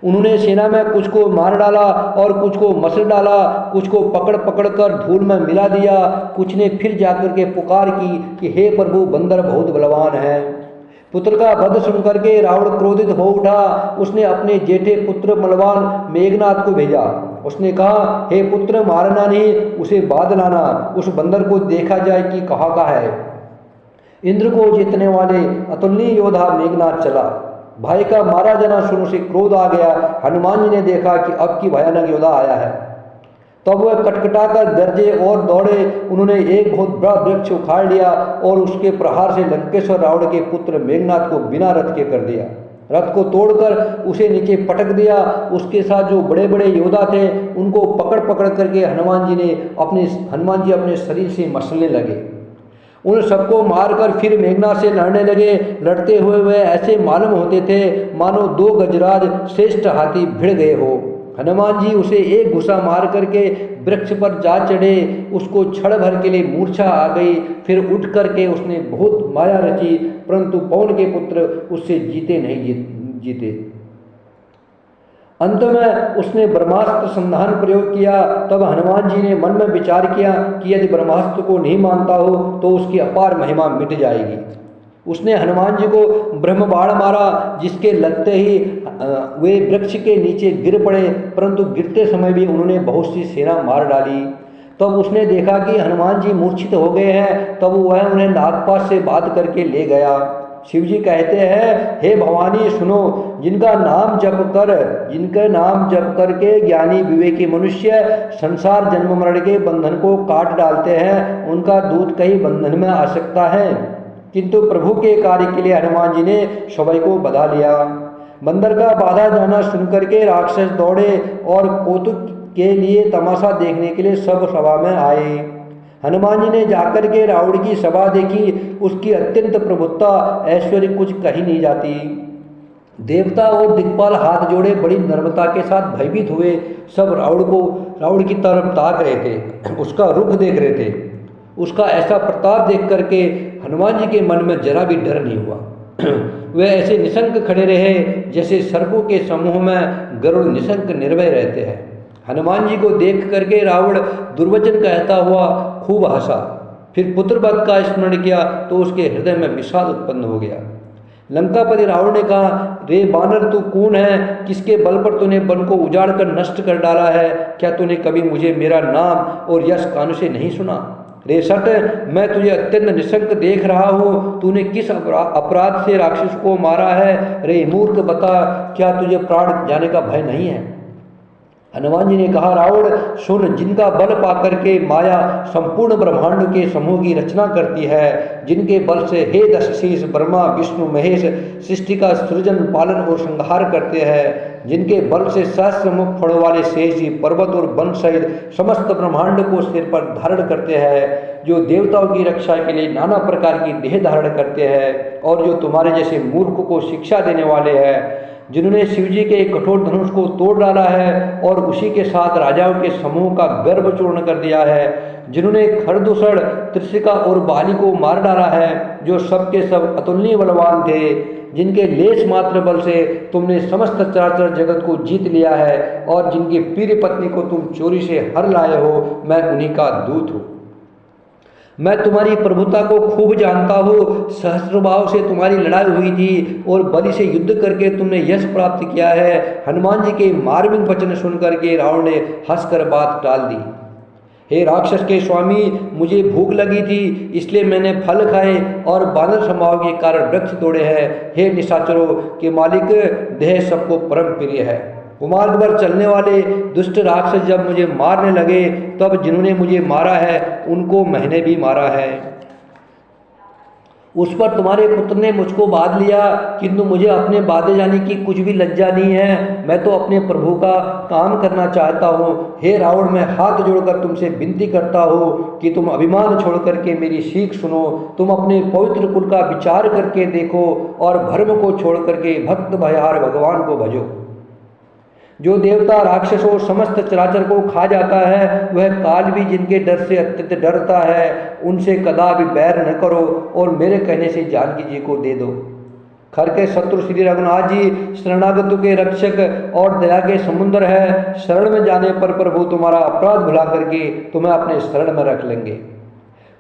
उन्होंने सेना में कुछ को मार डाला और कुछ को मसल डाला, कुछ को पकड़ पकड़ कर धूल में मिला दिया। कुछ ने फिर जाकर के पुकार की कि हे प्रभु, बंदर बहुत बलवान है। पुत्र का वध सुनकर के रावण क्रोधित हो उठा। उसने अपने जेठे पुत्र बलवान मेघनाथ को भेजा। उसने कहा, हे पुत्र, मारना नहीं, उसे बांध लाना, उस बंदर को देखा जाए कि कहाँ का है। इंद्र को जीतने वाले अतुलनीय योद्धा मेघनाथ चला। भाई का मारा जाना सुन उसे क्रोध आ गया। हनुमान जी ने देखा कि अब की भयानक योद्धा आया है, तब वह कटकटाकर गरजे और दौड़े। उन्होंने एक बहुत बड़ा वृक्ष उखाड़ लिया और उसके प्रहार से लंकेश्वर रावण के पुत्र मेघनाथ को बिना रथ के कर दिया। रथ को तोड़कर उसे नीचे पटक दिया। उसके साथ जो बड़े बड़े योद्धा थे उनको पकड़ पकड़ करके हनुमान जी अपने शरीर से मसलने लगे। उन सबको मारकर फिर मेघनाथ से लड़ने लगे। लड़ते हुए वे ऐसे मालूम होते थे मानो दो गजराज श्रेष्ठ हाथी भिड़ गए हो। हनुमान जी उसे एक घुसा मार करके वृक्ष पर जा चढ़े। उसको क्षण भर के लिए मूर्छा आ गई। फिर उठ करके उसने बहुत माया रची, परंतु पवन के पुत्र उससे जीते। अंत में उसने ब्रह्मास्त्र संधान प्रयोग किया। तब हनुमान जी ने मन में विचार किया कि यदि ब्रह्मास्त्र को नहीं मानता हो तो उसकी अपार महिमा मिट जाएगी। उसने हनुमान जी को ब्रह्म बाण मारा, जिसके लगते ही वे वृक्ष के नीचे गिर पड़े, परंतु गिरते समय भी उन्होंने बहुत सी सेना मार डाली। तब उसने देखा कि हनुमान जी मूर्छित हो गए हैं, तब वह उन्हें नागपाश से बांध करके ले गया। शिव जी कहते हैं, हे भवानी सुनो, जिनका नाम जप करके ज्ञानी विवेकी मनुष्य संसार जन्म मरण के बंधन को काट डालते हैं, उनका दूत कहीं बंधन में आ सकता है। किंतु प्रभु के कार्य के लिए हनुमान जी ने सभी को बधा लिया। बंदर का बाधा जाना सुनकर के राक्षस दौड़े और कौतुक के लिए तमाशा देखने के लिए सब सभा में आए। हनुमान जी ने जाकर के रावण की सभा देखी। उसकी अत्यंत प्रभुता ऐश्वर्य कुछ कही नहीं जाती। देवता और दिक्पाल हाथ जोड़े बड़ी नम्रता के साथ भयभीत हुए। सब रावण की तरफ ताक रहे थे, उसका रुख देख रहे थे। उसका ऐसा प्रताप देख करके हनुमान जी के मन में जरा भी डर नहीं हुआ। वे ऐसे निशंक खड़े रहे जैसे सर्पों के समूह में गरुड़ निशंक निर्भय रहते हैं। हनुमान जी को देख करके रावण दुर्वचन कहता हुआ खूब हंसा। फिर पुत्रवध का स्मरण किया तो उसके हृदय में विषाद उत्पन्न हो गया। लंकापति रावण ने कहा, रे बानर, तू कौन है? किसके बल पर तूने वन को उजाड़ कर नष्ट कर डाला है? क्या तूने कभी मुझे मेरा नाम और यश कान से नहीं सुना? रे सट, मैं तुझे अत्यंत निशंक देख रहा हूँ। तूने किस अपराध से राक्षस को मारा है? रे मूर्ख, बता, क्या तुझे प्राण जाने का भय नहीं है? हनुमान जी ने कहा, रावण सुन, जिनका बल पाकर के माया संपूर्ण ब्रह्मांड के समूह की रचना करती है, जिनके बल से हे दशशीष ब्रह्मा विष्णु महेश सृष्टि का सृजन पालन और संहार करते हैं, जिनके बल से सहस्र मुख फड़ों वाले शेष जी पर्वत और वन सहित समस्त ब्रह्मांड को सिर पर धारण करते हैं, जो देवताओं की रक्षा के लिए नाना प्रकार की देह धारण करते हैं और जो तुम्हारे जैसे मूर्ख को शिक्षा देने वाले हैं, जिन्होंने शिवजी के कठोर धनुष को तोड़ डाला है और उसी के साथ राजाओं के समूह का गर्भ चूर्ण कर दिया है, जिन्होंने खरदूषण, त्रिशिका और बाली को मार डाला है, जो सबके सब अतुलनीय बलवान थे, जिनके लेस मात्र बल से तुमने समस्त चराचर जगत को जीत लिया है और जिनकी प्रिय पत्नी को तुम चोरी से हर लाए हो, मैं उन्हीं का दूत हूँ। मैं तुम्हारी प्रभुता को खूब जानता हूँ। सहस्त्रभाव से तुम्हारी लड़ाई हुई थी और बलि से युद्ध करके तुमने यश प्राप्त किया है। हनुमान जी के मार्मिक वचन सुनकर के रावण ने हंसकर बात टाल दी। हे राक्षस के स्वामी, मुझे भूख लगी थी, इसलिए मैंने फल खाए और बानर समाव के कारण वृक्ष तोड़े हैं। हे निशाचरों के मालिक, देह सबको परम प्रिय है। कुमार्ग पर चलने वाले दुष्ट राक्षस जब मुझे मारने लगे, तब जिन्होंने मुझे मारा है उनको मैंने भी मारा है। उस पर तुम्हारे पुत्र ने मुझको बांध लिया, किंतु मुझे अपने बांधे जाने की कुछ भी लज्जा नहीं है। मैं तो अपने प्रभु का काम करना चाहता हूँ। हे रावण, मैं हाथ जोड़कर तुमसे विनती करता हूँ कि तुम अभिमान छोड़ करके मेरी सीख सुनो। तुम अपने पवित्र कुल का विचार करके देखो और भ्रम को छोड़ करके भक्त भयहार भगवान को भजो। जो देवता राक्षसों समस्त चराचर को खा जाता है, वह काल भी जिनके डर से अत्यंत डरता है, उनसे कदापि बैर न करो और मेरे कहने से जानकी जी को दे दो। खर के शत्रु श्री रघुनाथ जी शरणागतों के रक्षक और दया के समुद्र है। शरण में जाने पर प्रभु तुम्हारा अपराध भुला करके तुम्हें अपने शरण में रख लेंगे।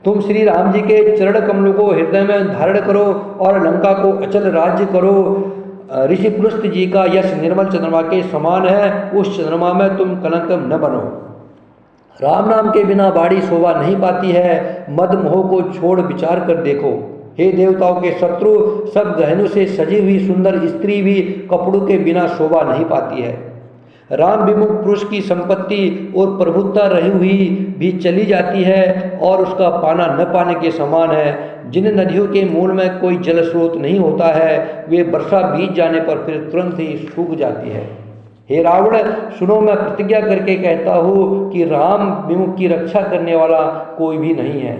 तुम श्री राम जी के चरण कमलों को हृदय में धारण करो और लंका को अचल राज्य करो। ऋषि पुलस्त जी का यश निर्मल चंद्रमा के समान है, उस चंद्रमा में तुम कलंक न बनो। राम नाम के बिना बाड़ी शोभा नहीं पाती है, मद मोह को छोड़ विचार कर देखो। हे देवताओं के शत्रु, सब गहनों से सजी हुई सुंदर स्त्री भी कपड़ों के बिना शोभा नहीं पाती है। राम विमुख पुरुष की संपत्ति और प्रभुता रही हुई भी चली जाती है और उसका पाना न पाने के समान है। जिन नदियों के मूल में कोई जल स्रोत नहीं होता है, वे वर्षा बीत जाने पर फिर तुरंत ही सूख जाती है। हे रावण, सुनो, मैं प्रतिज्ञा करके कहता हूँ कि राम विमुख की रक्षा करने वाला कोई भी नहीं है।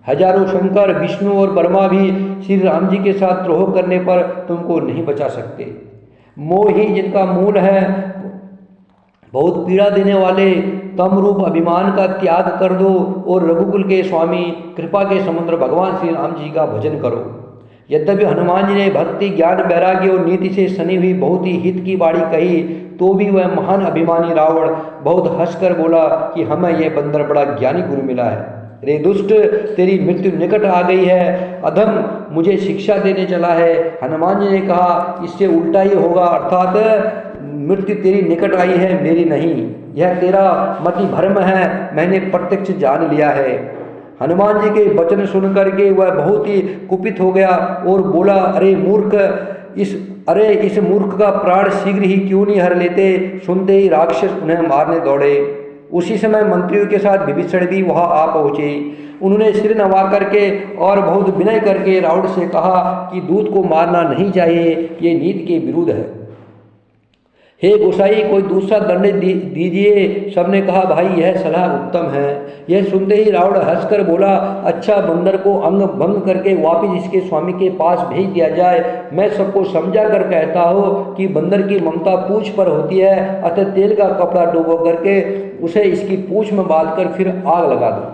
हजारों शंकर, विष्णु और ब्रह्मा भी श्री राम जी के साथ द्रोह करने पर तुमको नहीं बचा सकते। मोह ही जिनका मूल है, बहुत पीड़ा देने वाले तम रूप अभिमान का त्याग कर दो और रघुकुल के स्वामी, कृपा के समुद्र भगवान श्री राम जी का भजन करो। यद्यपि हनुमान जी ने भक्ति, ज्ञान, वैराग्य और नीति से सनी हुई बहुत ही हित की बाणी कही, तो भी वह महान अभिमानी रावण बहुत हंसकर बोला कि हमें यह बंदर बड़ा ज्ञानी गुरु मिला है। रे दुष्ट, तेरी मृत्यु निकट आ गई है। अधम मुझे शिक्षा देने चला है। हनुमान जी ने कहा, इससे उल्टा ही होगा, अर्थात मृत्यु तेरी निकट आई है, मेरी नहीं। यह तेरा मति भ्रम है, मैंने प्रत्यक्ष जान लिया है। हनुमान जी के वचन सुन करके वह बहुत ही कुपित हो गया और बोला, अरे मूर्ख, इस मूर्ख का प्राण शीघ्र ही क्यों नहीं हर लेते। सुनते ही राक्षस उन्हें मारने दौड़े। उसी समय मंत्रियों के साथ विभीषण भी वहां आ पहुंचे। उन्होंने सिर नवा करके और बहुत विनय करके रावण से कहा कि दूत को मारना नहीं चाहिए, ये नीति के विरुद्ध है। हे गोसाई, कोई दूसरा दंड दीजिए। सबने कहा, भाई यह सलाह उत्तम है। यह सुनते ही रावण हंसकर बोला, अच्छा, बंदर को अंग भंग करके वापिस इसके स्वामी के पास भेज दिया जाए। मैं सबको समझा कर कहता हूँ कि बंदर की ममता पूंछ पर होती है, अतः तेल का कपड़ा डुबो करके उसे इसकी पूंछ में बांध कर फिर आग लगा दो।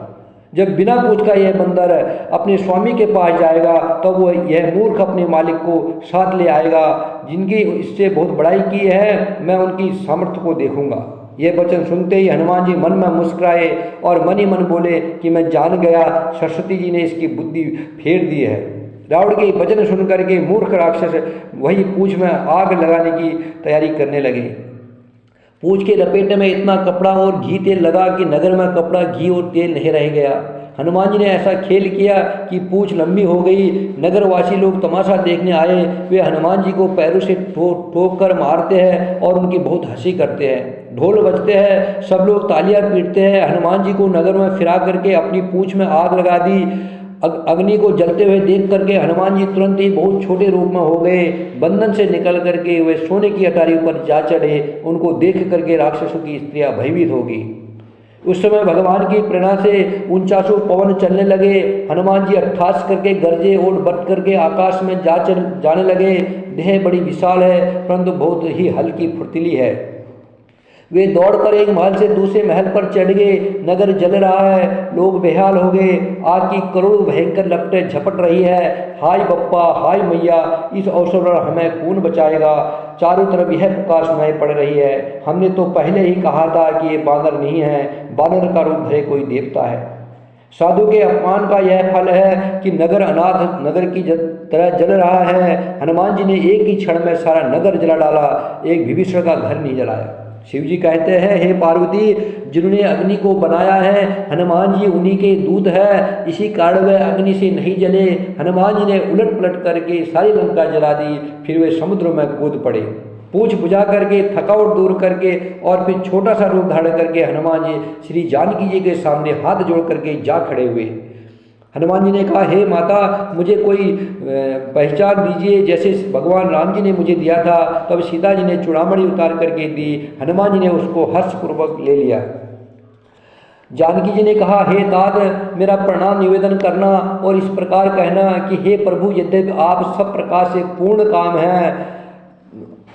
जब बिना पूछ का यह बंदर अपने स्वामी के पास जाएगा, तब वह यह मूर्ख अपने मालिक को साथ ले आएगा। जिनकी इससे बहुत बड़ाई की है, मैं उनकी सामर्थ्य को देखूंगा। यह वचन सुनते ही हनुमान जी मन में मुस्कुराए और मन ही मन बोले कि मैं जान गया, सरस्वती जी ने इसकी बुद्धि फेर दी है। रावण के वचन सुनकर के मूर्ख राक्षस वही पूंछ में आग लगाने की तैयारी करने लगे। पूंछ के लपेटे में इतना कपड़ा और घी तेल लगा कि नगर में कपड़ा, घी और तेल नहीं रह गया। हनुमान जी ने ऐसा खेल किया कि पूंछ लंबी हो गई। नगरवासी लोग तमाशा देखने आए। वे हनुमान जी को पैरों से ठोक कर मारते हैं और उनकी बहुत हंसी करते हैं। ढोल बजते हैं, सब लोग तालियां पीटते हैं। हनुमान जी को नगर में फिरा करके अपनी पूंछ में आग लगा दी। अग्नि को जलते हुए देख करके हनुमान जी तुरंत ही बहुत छोटे रूप में हो गए। बंधन से निकल करके वे सोने की अटारी पर जा चढ़े। उनको देख करके राक्षसों की स्त्रियां भयभीत होगी। उस समय भगवान की प्रेरणा से 49 पवन चलने लगे। हनुमान जी अट्ठास करके गरजे और बट करके आकाश में जाने लगे। देह बड़ी विशाल है परंतु बहुत ही हल्की फुर्तीली है। वे दौड़कर एक महल से दूसरे महल पर चढ़ गए। नगर जल रहा है, लोग बेहाल हो गए। आग की करोड़ों भयंकर लपटें झपट रही है। हाय बप्पा, हाय मैया, इस अवसर पर हमें कौन बचाएगा। चारों तरफ यह पुकार सुनाई पड़ रही है, हमने तो पहले ही कहा था कि ये बानर नहीं है, बानर का रूप धरे कोई देवता है। साधु के अपमान का यह फल है कि नगर अनाथ नगर की तरह जल रहा है। हनुमान जी ने एक ही क्षण में सारा नगर जला डाला, एक विभीषण का घर नहीं जलाया। शिव जी कहते हैं, हे पार्वती, जिन्होंने अग्नि को बनाया है हनुमान जी उन्हीं के दूत है, इसी कारण वे अग्नि से नहीं जले। हनुमान जी ने उलट पलट करके सारी लंका जला दी। फिर वे समुद्र में कूद पड़े। पूछ बुझा करके, थकावट दूर करके और फिर छोटा सा रूप धारण करके हनुमान जी श्री जानकी जी के सामने हाथ जोड़ करके जा खड़े हुए। हनुमान जी ने कहा, हे माता, मुझे कोई पहचान दीजिए जैसे भगवान राम जी ने मुझे दिया था। तब सीता जी ने चूड़ामणि उतार करके दी। हनुमान जी ने उसको हर्षपूर्वक ले लिया। जानकी जी ने कहा, हे तात, मेरा प्रणाम निवेदन करना और इस प्रकार कहना कि हे प्रभु, यद्यपि आप सब प्रकार से पूर्ण काम हैं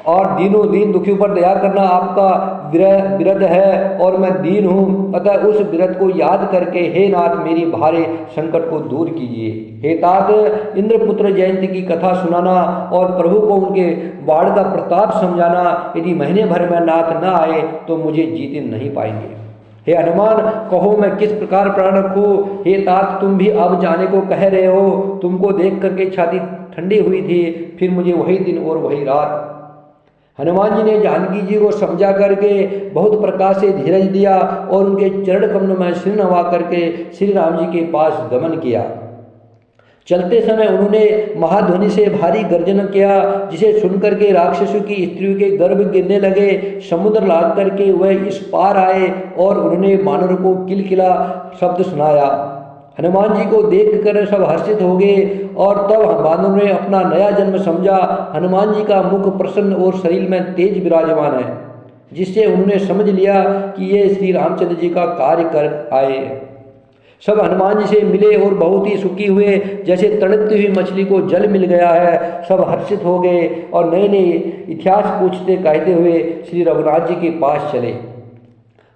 और दीनों दीन दुखियों पर दया करना आपका विरध है और मैं दीन हूँ, अतः उस विरध को याद करके हे नाथ मेरी भारे संकट को दूर कीजिए। हे तात, इंद्रपुत्र जयंती की कथा सुनाना और प्रभु को उनके बाढ़ का प्रताप समझाना। यदि महीने भर में नाथ न आए तो मुझे जीते नहीं पाएंगे। हे हनुमान, कहो मैं किस प्रकार प्राण रखूं। हे तात, तुम भी अब जाने को कह रहे हो। तुमको देख करके छाती ठंडी हुई थी। फिर मुझे वही दिन और वही रात। हनुमान जी ने जानकी जी को समझा करके बहुत प्रकार से धीरज दिया और उनके चरण कमलों में सिर नवा करके श्री राम जी के पास गमन किया। चलते समय उन्होंने महाध्वनि से भारी गर्जन किया, जिसे सुनकर के राक्षसों की स्त्रियों के गर्भ गिरने लगे। समुद्र लाद करके वह इस पार आए और उन्होंने बानर को किलकिला शब्द सुनाया। हनुमान जी को देखकर सब हर्षित हो गए और तब बानरों ने अपना नया जन्म समझा। हनुमान जी का मुख प्रसन्न और शरीर में तेज विराजमान है, जिससे उन्होंने समझ लिया कि ये श्री रामचंद्र जी का कार्य कर आए। सब हनुमान जी से मिले और बहुत ही सुखी हुए, जैसे तड़पती हुई मछली को जल मिल गया है। सब हर्षित हो गए और नए नए इतिहास पूछते कहते हुए श्री रघुनाथ जी के पास चले।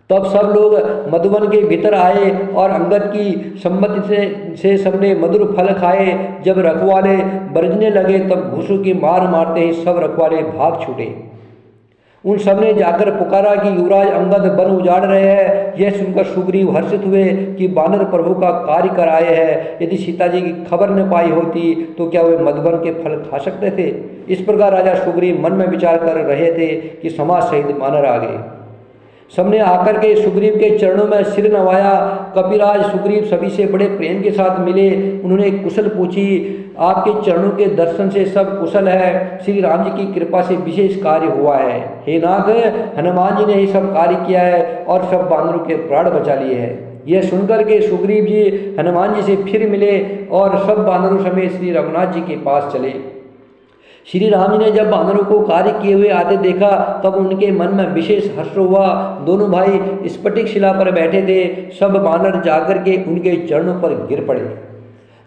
तब सब लोग मधुवन के भीतर आए और अंगद की सम्मति से सबने मधुर फल खाए। जब रखवाले बरजने लगे तब घूसों की मार मारते ही सब रखवाले भाग छूटे। उन सबने जाकर पुकारा कि युवराज अंगद वन उजाड़ रहे हैं। यह सुनकर सुग्रीव हर्षित हुए कि बानर प्रभु का कार्य कर आए हैं। यदि सीता जी की खबर न पाई होती तो क्या वे मधुवन के फल खा सकते थे। इस प्रकार राजा सुग्रीव मन में विचार कर रहे थे कि समाज सहित बानर आ गए। सबने आकर के सुग्रीव के चरणों में सिर नवाया। कपिराज सुग्रीव सभी से बड़े प्रेम के साथ मिले। उन्होंने कुशल पूछी, आपके चरणों के दर्शन से सब कुशल है। श्री राम जी की कृपा से विशेष कार्य हुआ है। हे नाथ, हनुमान जी ने ही सब कार्य किया है और सब बानरों के प्राण बचा लिए हैं। यह सुनकर के सुग्रीव जी हनुमान जी से फिर मिले और सब बानरों समेत श्री रघुनाथ जी के पास चले। श्री राम जी ने जब बानरों को कार्य किए हुए आते देखा तब उनके मन में विशेष हर्ष हुआ। दोनों भाई स्फटिक शिला पर बैठे थे। सब बानर जाकर के उनके चरणों पर गिर पड़े।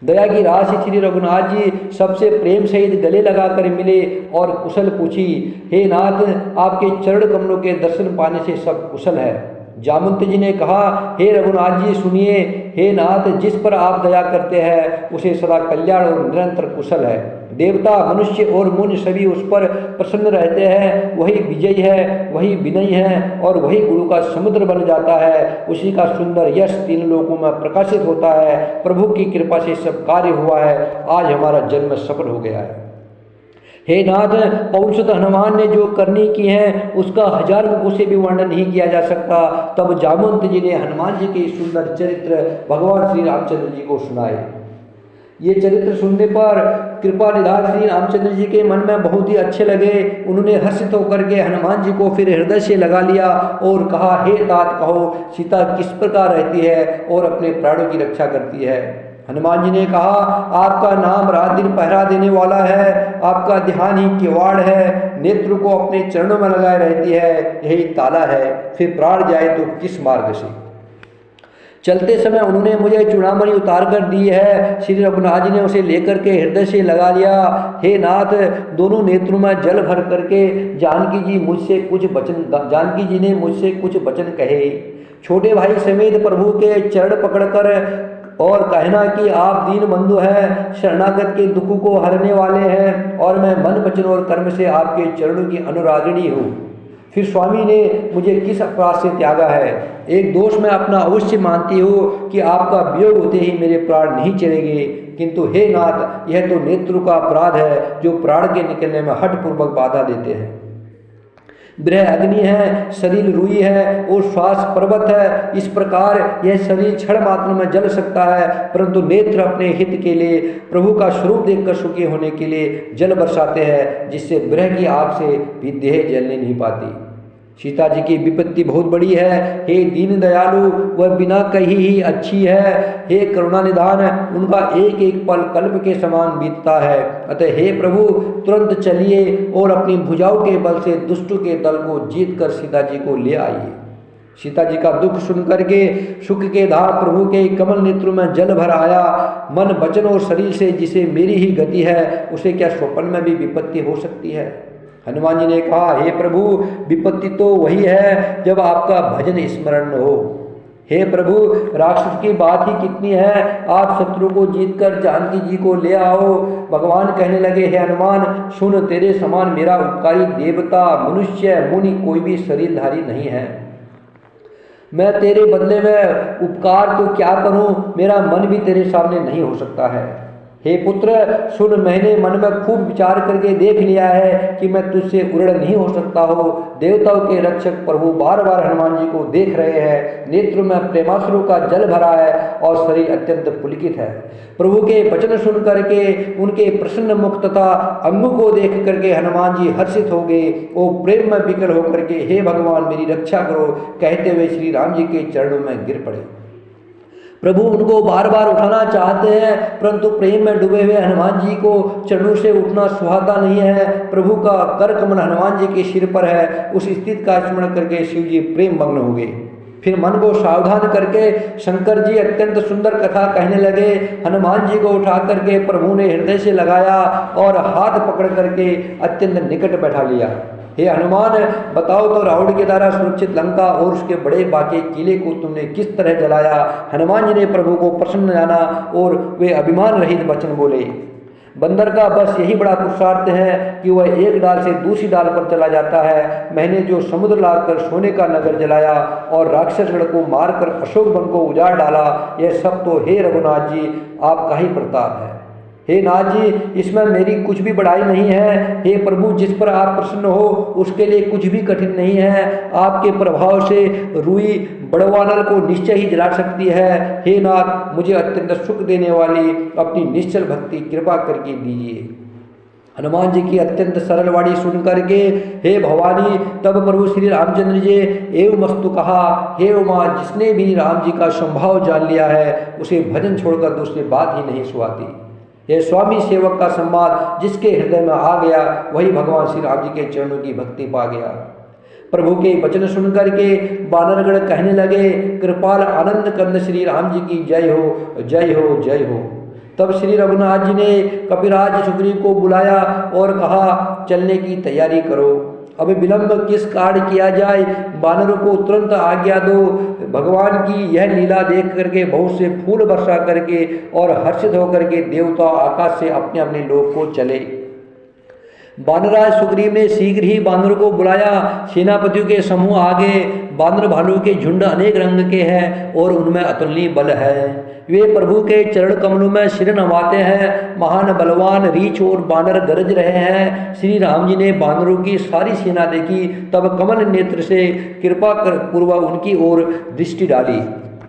दया की राशि श्री रघुनाथ जी सबसे प्रेम सहित गले लगाकर मिले और कुशल पूछी। हे नाथ, आपके चरण कमलों के दर्शन पाने से सब कुशल है। जामवंत जी ने कहा, हे रघुनाथ जी सुनिए। हे नाथ, जिस पर आप दया करते हैं उसे सदा कल्याण और निरंतर कुशल है। देवता मनुष्य और मुनि सभी उस पर प्रसन्न रहते हैं। वही विजयी है, वही विनयी है और वही गुरु का समुद्र बन जाता है। उसी का सुंदर यश तीन लोकों में प्रकाशित होता है। प्रभु की कृपा से सब कार्य हुआ है। आज हमारा जन्म सफल हो गया है। हे नाथ, पौरुषोत्त हनुमान ने जो करनी की है उसका हजार मुखों से भी वर्णन नहीं किया जा सकता। तब जामवंत जी ने हनुमान जी के सुंदर चरित्र भगवान श्री रामचंद्र जी को सुनाए। ये चरित्र सुनने पर कृपा निधान श्री रामचंद्र जी के मन में बहुत ही अच्छे लगे। उन्होंने हर्षित होकर के हनुमान जी को फिर हृदय से लगा लिया और कहा, हे तात, कहो सीता किस प्रकार रहती है और अपने प्राणों की रक्षा करती है। हनुमान जी ने कहा, आपका नाम रात दिन पहरा देने वाला है। आपका ध्यान ही किवाड़ है। नेत्र को अपने चरणों में लगाए रहती है, यही ताला है। फिर प्राण जाए तो किस मार्ग से। चलते समय उन्होंने मुझे चूड़ामणि उतार कर दी है। श्री रघुनाथ जी ने उसे लेकर के हृदय से लगा लिया। हे नाथ, दोनों नेत्रों में जल भर करके जानकी जी जी ने मुझसे कुछ वचन कहे। छोटे भाई समेत प्रभु के चरण पकड़कर और कहना कि आप दीन बंधु हैं, शरणागत के दुख को हरने वाले हैं और मैं मन वचन और कर्म से आपके चरणों की अनुरागिणी हूँ। फिर स्वामी ने मुझे किस अपराध से त्यागा है? एक दोष मैं अपना अवश्य मानती हूँ कि आपका वियोग होते ही मेरे प्राण नहीं चलेंगे, किंतु हे नाथ, यह तो नेत्र का अपराध है जो प्राण के निकलने में हठपूर्वक बाधा देते हैं। ब्रह अग्नि है, शरीर रुई है और श्वास पर्वत है। इस प्रकार यह शरीर क्षण मात्र में जल सकता है, परंतु नेत्र अपने हित के लिए, प्रभु का स्वरूप देखकर सुखी होने के लिए जल बरसाते हैं, जिससे ब्रह की आग से भी देह जलने नहीं पाती। सीता जी की विपत्ति बहुत बड़ी है। हे दीन दयालु, वह बिना कही ही अच्छी है। हे करुणा निधान, उनका एक एक पल कल्प के समान बीतता है। अतः हे प्रभु, तुरंत चलिए और अपनी भुजाओं के बल से दुष्टों के दल को जीत कर सीता जी को ले आइए। सीता जी का दुख सुन करके सुख के धार प्रभु के कमल नेत्रों में जल भर आया। मन वचन और शरीर से जिसे मेरी ही गति है, उसे क्या स्वप्न में भी विपत्ति हो सकती है? हनुमान जी ने कहा, हे प्रभु, विपत्ति तो वही है जब आपका भजन स्मरण न हो। हे प्रभु, राक्षस की बात ही कितनी है, आप शत्रु को जीतकर जानकी जी को ले आओ। भगवान कहने लगे, हे हनुमान, सुन, तेरे समान मेरा उपकारी देवता, मनुष्य, मुनि कोई भी शरीरधारी नहीं है। मैं तेरे बदले में उपकार तो क्या करूं, मेरा मन भी तेरे सामने नहीं हो सकता है। हे पुत्र, सुन, मैंने मन में खूब विचार करके देख लिया है कि मैं तुझसे उड़ नहीं हो सकता हो। देवताओं के रक्षक प्रभु बार बार हनुमान जी को देख रहे हैं। नेत्रों में प्रेमाश्रु का जल भरा है और शरीर अत्यंत पुलकित है। प्रभु के वचन सुन करके, उनके प्रसन्न मुख तथा अंग को देख करके हनुमान जी हर्षित हो गए। वो प्रेम में विकल होकर के, हे भगवान, मेरी रक्षा करो कहते हुए श्री राम जी के चरणों में गिर पड़े। प्रभु उनको बार बार उठाना चाहते हैं, परंतु प्रेम में डूबे हुए हनुमान जी को चरणों से उठना सुहाता नहीं है। प्रभु का कर कमल हनुमान जी के सिर पर है। उस स्थिति का स्मरण करके शिव जी प्रेम मग्न हो गए। फिर मन को सावधान करके शंकर जी अत्यंत सुंदर कथा कहने लगे। हनुमान जी को उठा करके प्रभु ने हृदय से लगाया और हाथ पकड़ करके अत्यंत निकट बैठा लिया। हे हनुमान, बताओ तो रावण के द्वारा सुरक्षित लंका और उसके बड़े बाकी किले को तुमने किस तरह जलाया? हनुमान जी ने प्रभु को प्रसन्न जाना और वे अभिमान रहित वचन बोले। बंदर का बस यही बड़ा पुरुषार्थ है कि वह एक डाल से दूसरी डाल पर चला जाता है। मैंने जो समुद्र लाकर सोने का नगर जलाया और राक्षसगण को मारकर अशोक वन को उजाड़ डाला, यह सब तो हे रघुनाथ जी आपका ही प्रताप है। हे नाथ जी, इसमें मेरी कुछ भी बड़ाई नहीं है। हे प्रभु, जिस पर आप प्रसन्न हो उसके लिए कुछ भी कठिन नहीं है। आपके प्रभाव से रुई बड़वानल को निश्चय ही जला सकती है। हे नाथ, मुझे अत्यंत सुख देने वाली अपनी निश्चल भक्ति कृपा करके दीजिए। हनुमान जी की अत्यंत सरल वाणी सुन करके, हे भवानी, तब प्रभु श्री रामचंद्र जी एवं मस्तु कहा, हे उमा, जिसने भी राम जी का संभाव जान लिया है उसे भजन छोड़कर दूसरी बात ही नहीं सुहाती। यह स्वामी सेवक का संवाद जिसके हृदय में आ गया, वही भगवान श्री राम जी के चरणों की भक्ति पा गया। प्रभु के वचन सुन करके वानरगण कहने लगे, कृपाल आनंद कंद श्री राम जी की जय हो, जय हो, जय हो। तब श्री रघुनाथ जी ने कपिराज सुग्रीव को बुलाया और कहा, चलने की तैयारी करो। अब विलंब किस कार्य किया जाए, वानरों को तुरंत आज्ञा दो। भगवान की यह लीला देख करके बहुत से फूल वर्षा करके और हर्षित होकर के देवता आकाश से अपने अपने लोक को चले। वानरराज सुग्रीव ने शीघ्र ही वानरों को बुलाया। सेनापतियों के समूह आगे, वानर भालुओं के झुंड अनेक रंग के हैं और उनमें अतुलनीय बल है। वे प्रभु के चरण कमलों में सिर नवाते हैं। महान बलवान रीछ और वानर गरज रहे हैं। श्री राम जी ने वानरों की सारी सेना देखी, तब कमल नेत्र से कृपा कर पूर्वक उनकी ओर दृष्टि डाली।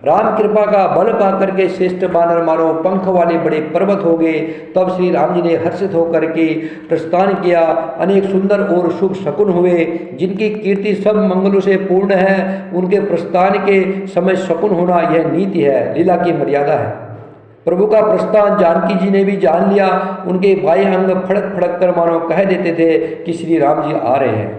राम कृपा का बल पा करके श्रेष्ठ वानर मानो पंख वाले बड़े पर्वत हो गए। तब श्री राम जी ने हर्षित होकर के प्रस्थान किया। अनेक सुंदर और शुभ शकुन हुए, जिनकी कीर्ति सब मंगलों से पूर्ण है। उनके प्रस्थान के समय शकुन होना यह नीति है, लीला की मर्यादा है। प्रभु का प्रस्थान जानकी जी ने भी जान लिया। उनके बाएं अंग फड़क फड़क कर मानो कह देते थे कि श्री राम जी आ रहे हैं।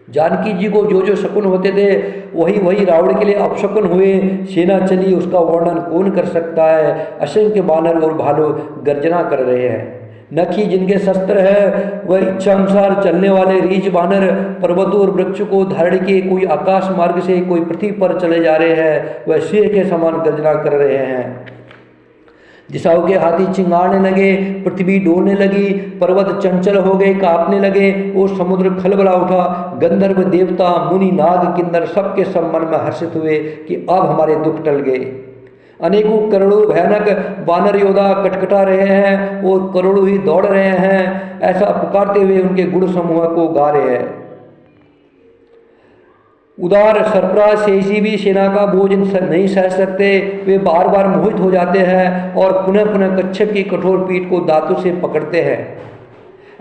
जानकी जी को जो जो शकुन होते थे वही वही रावण के लिए अपशकुन हुए। सेना चली, उसका वर्णन कौन कर सकता है। असंख्य बानर और भालू गर्जना कर रहे हैं। नखी जिनके शस्त्र है वह इच्छा अनुसार चलने वाले रीछ बानर पर्वतों और वृक्ष को धारण किए, कोई आकाश मार्ग से कोई पृथ्वी पर चले जा रहे हैं, वह सिंह के समान गर्जना कर रहे हैं। दिशाओं के हाथी चिंगाड़ने लगे, पृथ्वी डोलने लगी, पर्वत चंचल हो गए, कांपने लगे और समुद्र खलबला उठा। गंधर्व देवता मुनि नाग किन्नर सबके सब मन में हर्षित हुए कि अब हमारे दुख टल गए। अनेकों करोड़ों भयानक वानर योद्धा कटकटा रहे हैं और करोड़ों ही दौड़ रहे हैं, ऐसा पुकारते हुए उनके गुण समूह को गा रहे हैं। उदार सरफराज शेषी भी सेना का बोझ नहीं सह सकते, वे बार बार मोहित हो जाते हैं और पुनः पुनः कच्छप की कठोर पीठ को दांतों से पकड़ते हैं।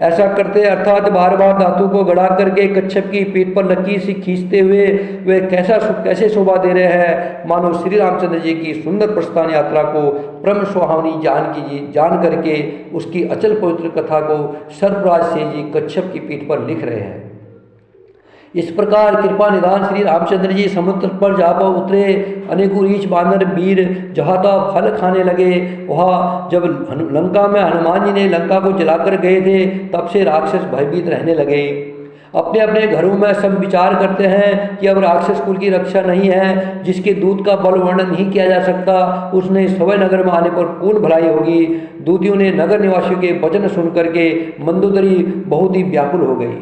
ऐसा करते अर्थात बार बार दांतों को गड़ा करके कच्छप की पीठ पर लकीर से खींचते हुए वे कैसे शोभा दे रहे हैं, मानो श्री रामचंद्र जी की सुंदर प्रस्थान यात्रा को परम सुहावनी जान करके उसकी अचल पवित्र कथा को सरफराज शेष जी कच्छप की पीठ पर लिख रहे हैं। इस प्रकार कृपा निधान श्री रामचंद्र जी समुद्र पर जा पर उतरे। अनेकों रीछ बानर वीर जहाँ तहाँ फल खाने लगे। वहाँ जब लंका में हनुमान जी ने लंका को जलाकर गए थे, तब से राक्षस भयभीत रहने लगे। अपने अपने घरों में सब विचार करते हैं कि अब राक्षस कुल की रक्षा नहीं है। जिसके दूत का बल वर्णन नहीं किया जा सकता, उसने सवय नगर में आने पर कौन भलाई होगी। दूतियों ने नगर निवासियों के वचन सुन करके मंदोदरी बहुत ही व्याकुल हो गई।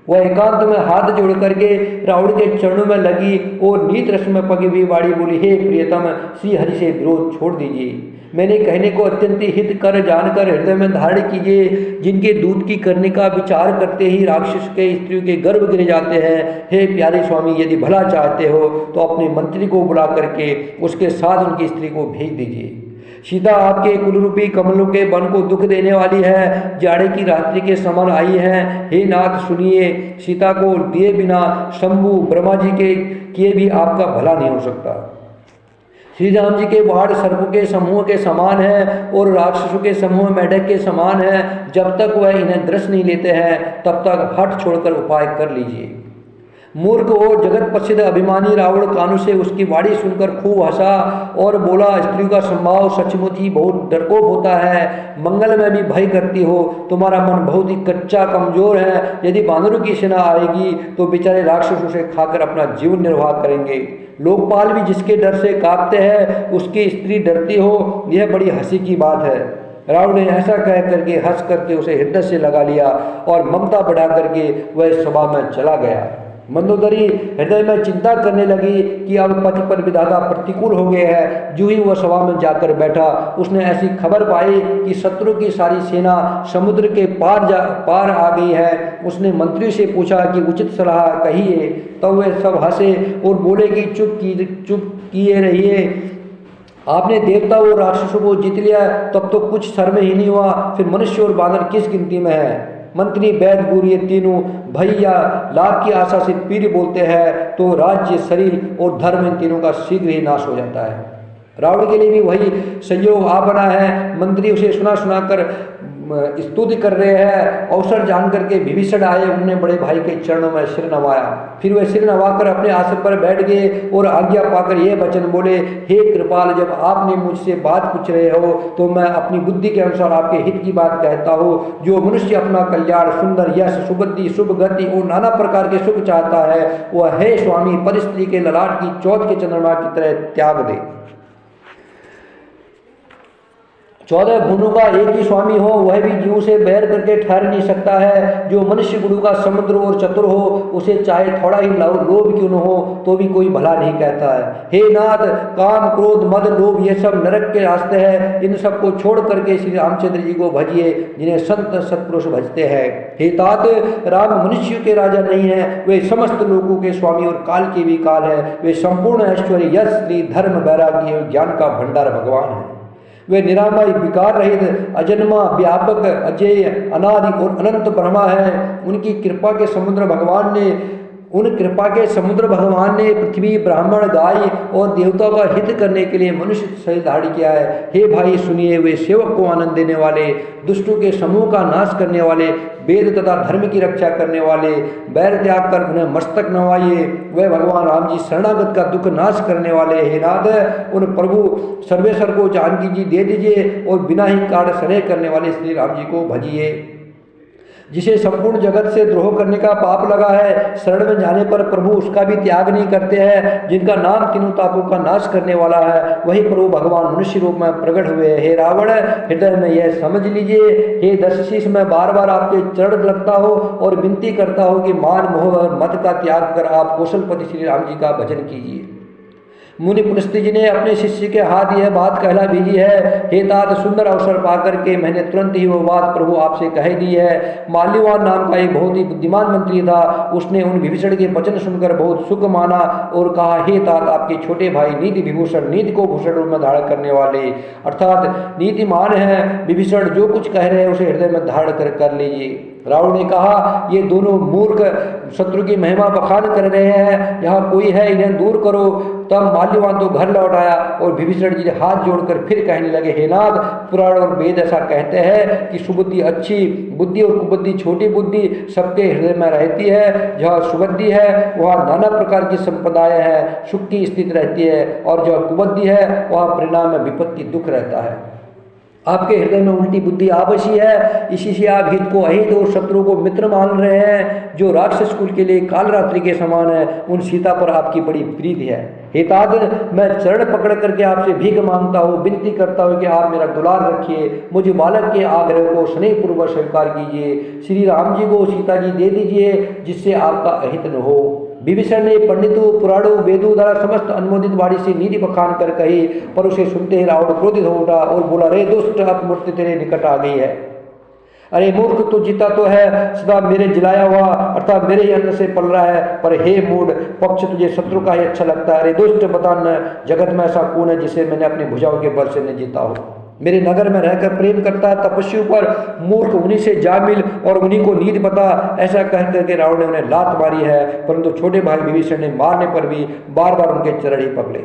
वह एकांत में हाथ जोड़ करके रावण के चरणों में लगी और नीत रस में पगी हुई वाणी बोली, हे प्रियतम, श्री हरि से विरोध छोड़ दीजिए। मैंने कहने को अत्यंत हित कर जानकर हृदय में धारण कीजिए। जिनके दूत की करने का विचार करते ही राक्षस के स्त्रियों के गर्भ गिर जाते हैं। हे प्यारे स्वामी, यदि भला चाहते हो तो अपने मंत्री को बुला करके उसके साथ उनकी स्त्री को भेज दीजिए। सीता आपके कुलरूपी कमलों के वन को दुख देने वाली है, जाड़े की रात्रि के समान आई है। हे नाथ सुनिए, सीता को दिए बिना शंभु ब्रह्मा जी के किए भी आपका भला नहीं हो सकता। श्री राम जी के बाण सर्पों के समूह के समान है और राक्षसों के समूह मेढक के समान है। जब तक वह इन्हें दृष्ट नहीं लेते हैं, तब तक हट छोड़कर उपाय कर लीजिए। मूर्ख और जगत प्रसिद्ध अभिमानी रावण कानू से उसकी वाणी सुनकर खूब हंसा और बोला, स्त्रियों का स्वभाव सचमुच ही बहुत डरपोक होता है। मंगल में भी भय करती हो। तुम्हारा मन बहुत ही कच्चा कमजोर है। यदि बानरों की सेना आएगी तो बेचारे राक्षसों से खाकर अपना जीवन निर्वाह करेंगे। लोकपाल भी जिसके डर से कांपते हैं, उसकी स्त्री डरती हो, यह बड़ी हंसी की बात है। रावण ने ऐसा कह करके हंस करके उसे हृदय से लगा लिया और ममता बढ़ा करके वह सभा में चला गया। मंदोदरी हृदय में चिंता करने लगी कि अब पति पर विधाता प्रतिकूल हो गए हैं। जो ही वह सभा में जाकर बैठा, उसने ऐसी खबर पाई कि शत्रु की सारी सेना समुद्र के पार आ गई है। उसने मंत्री से पूछा कि उचित सलाह कहिए। तब वे सब हंसे और बोले कि चुप किए रहिए। आपने देवता और राक्षसों को जीत लिया, तब तो कुछ शर्म ही नहीं हुआ, फिर मनुष्य और बानर किस गिनती में है। मंत्री वैद गुरु ये तीनों भैया लाभ की आशा से पीर बोलते हैं तो राज्य शरीर और धर्म इन तीनों का शीघ्र ही नाश हो जाता है। रावण के लिए भी वही संयोग आ बना है। मंत्री उसे सुना कर स्तुति कर रहे हैं। अवसर जान करके विभीषण आए, उन्होंने बड़े भाई के चरणों में सिर नवाया। फिर वह सिर नवाकर अपने आसन पर बैठ गए और आज्ञा पाकर ये वचन बोले, हे कृपाल, जब आपने मुझसे बात पूछ रहे हो तो मैं अपनी बुद्धि के अनुसार आपके हित की बात कहता हूँ। जो मनुष्य अपना कल्याण, सुंदर यश, सुबुद्धि, शुभ गति और नाना प्रकार के सुख चाहता है, वह हे स्वामी परिस्त्री के ललाट की चौथ के चंद्रमा की तरह त्याग दे। 14 भुवनों का एक ही स्वामी हो, वह भी जीव से बैर करके ठहर नहीं सकता है। जो मनुष्य गुरु का समुद्र और चतुर हो, उसे चाहे थोड़ा ही लोभ क्यों न हो तो भी कोई भला नहीं कहता है। हे नाथ, काम, क्रोध, मद, लोभ ये सब नरक के रास्ते हैं। इन सब को छोड़ करके श्री रामचंद्र जी को भजिए, जिन्हें संत सत्पुरुष भजते हैं। हे तात, राम मनुष्य के राजा नहीं है, वे समस्त लोगों के स्वामी और काल के भी काल है। वे संपूर्ण ऐश्वर्य, यश, श्री, धर्म, वैराग्य और ज्ञान का भंडार भगवान है। वे निरामय, विकार रहित, अजन्मा, व्यापक, अजेय, अनादि और अनंत ब्रह्मा है। उनकी कृपा के समुद्र भगवान ने उन कृपा के समुद्र भगवान ने पृथ्वी, ब्राह्मण, गाय और देवताओं का हित करने के लिए मनुष्य शरीर धारण किया है। हे भाई सुनिए, वे सेवक को आनंद देने वाले, दुष्टों के समूह का नाश करने वाले, वेद तथा धर्म की रक्षा करने वाले, बैर त्याग कर उन्हें मस्तक नवाइए, वह भगवान राम जी शरणागत का दुख नाश करने वाले। हे नाथ, उन प्रभु सर्वेश्वर को जानकी जी दे दीजिए और बिना ही कारण स्नेह करने वाले श्री राम जी को भजिए। जिसे संपूर्ण जगत से द्रोह करने का पाप लगा है, शरण में जाने पर प्रभु उसका भी त्याग नहीं करते हैं। जिनका नाम तीनों तापों का नाश करने वाला है, वही प्रभु भगवान मनुष्य रूप में प्रकट हुए। हे रावण, हृदय में यह समझ लीजिए, हे दशशीष, मैं बार बार आपके चरण लगता हूँ और विनती करता हूँ कि मान, मोह और मत का त्याग कर आप कौशलपति श्री राम जी का भजन कीजिए। मुनि पुलस्त्य जी ने अपने शिष्य के हाथ यह बात कहला भेजी है। हे तात, सुंदर अवसर पाकर के मैंने तुरंत ही वो बात प्रभु आपसे कह दी है। माल्यवान नाम का एक बहुत ही बुद्धिमान मंत्री था, उसने उन विभीषण के वचन सुनकर बहुत सुख माना और कहा, हे तात, आपके छोटे भाई नीति विभूषण, नीति को भूषण रूप में धारण करने वाले अर्थात नीतिमान है विभीषण, जो कुछ कह रहे हैं उसे हृदय में धारण कर लीजिए। रावण ने कहा, ये दोनों मूर्ख शत्रु की महिमा बखान कर रहे हैं, यहाँ कोई है, इन्हें दूर करो। तब माल्यवान तो घर लौट आया और विभीषण जी हाथ जोड़कर फिर कहने लगे, हे नाथ, पुराण और वेद ऐसा कहते हैं कि सुबुद्धि अच्छी बुद्धि और कुबुद्धि छोटी बुद्धि सबके हृदय में रहती है। जहाँ सुबुद्धि है वहाँ नाना प्रकार की संपदाएं हैं, सुख की स्थिति रहती है, और जहाँ कुबुद्धि है वहाँ परिणाम में विपत्ति दुख रहता है। आपके हृदय में उल्टी बुद्धि आवश्यक है, इसी से आप हित को अहित और शत्रु को मित्र मान रहे हैं, जो राक्षस कुल के लिए काल रात्रि के समान है। उन सीता पर आपकी बड़ी प्रीति है। हे तात, मैं चरण पकड़ करके आपसे भीख मांगता हूँ, विनती करता हूँ कि आप मेरा दुलार रखिए, मुझे बालक के आग्रह को स्नेह पूर्वक स्वीकार कीजिए। श्री राम जी को सीता जी दे दीजिए, जिससे आपका अहित न हो। विभीषण ने पंडितों, पुराणों, वेदों द्वारा समस्त अनुमोदित वाणी से नीति बखान कर कही, पर उसे सुनते ही रावण क्रोधित हो उठा और बोला, रे दुष्ट, अब मूर्ति तेरे निकट आ गई है। अरे मूर्ख, तू जीता तो है, सदा मेरे जिलाया हुआ अर्थात मेरे ही अन्न से पल रहा है, पर हे मूढ़ पक्ष, तुझे शत्रु का ही अच्छा लगता है। अरे दुष्ट, बता न जगत में ऐसा कौन है जिसे मैंने अपनी भुजाओं के बल से न जीता हो। मेरे नगर में रहकर प्रेम करता है तपस्वियों पर, मूर्ख उन्हीं से जा मिल और उन्हीं को नीति बता। ऐसा कह करके रावण ने उन्हें लात मारी है, परंतु छोटे भाई विभीषण ने मारने पर भी बार बार उनके चरण ही पकड़े।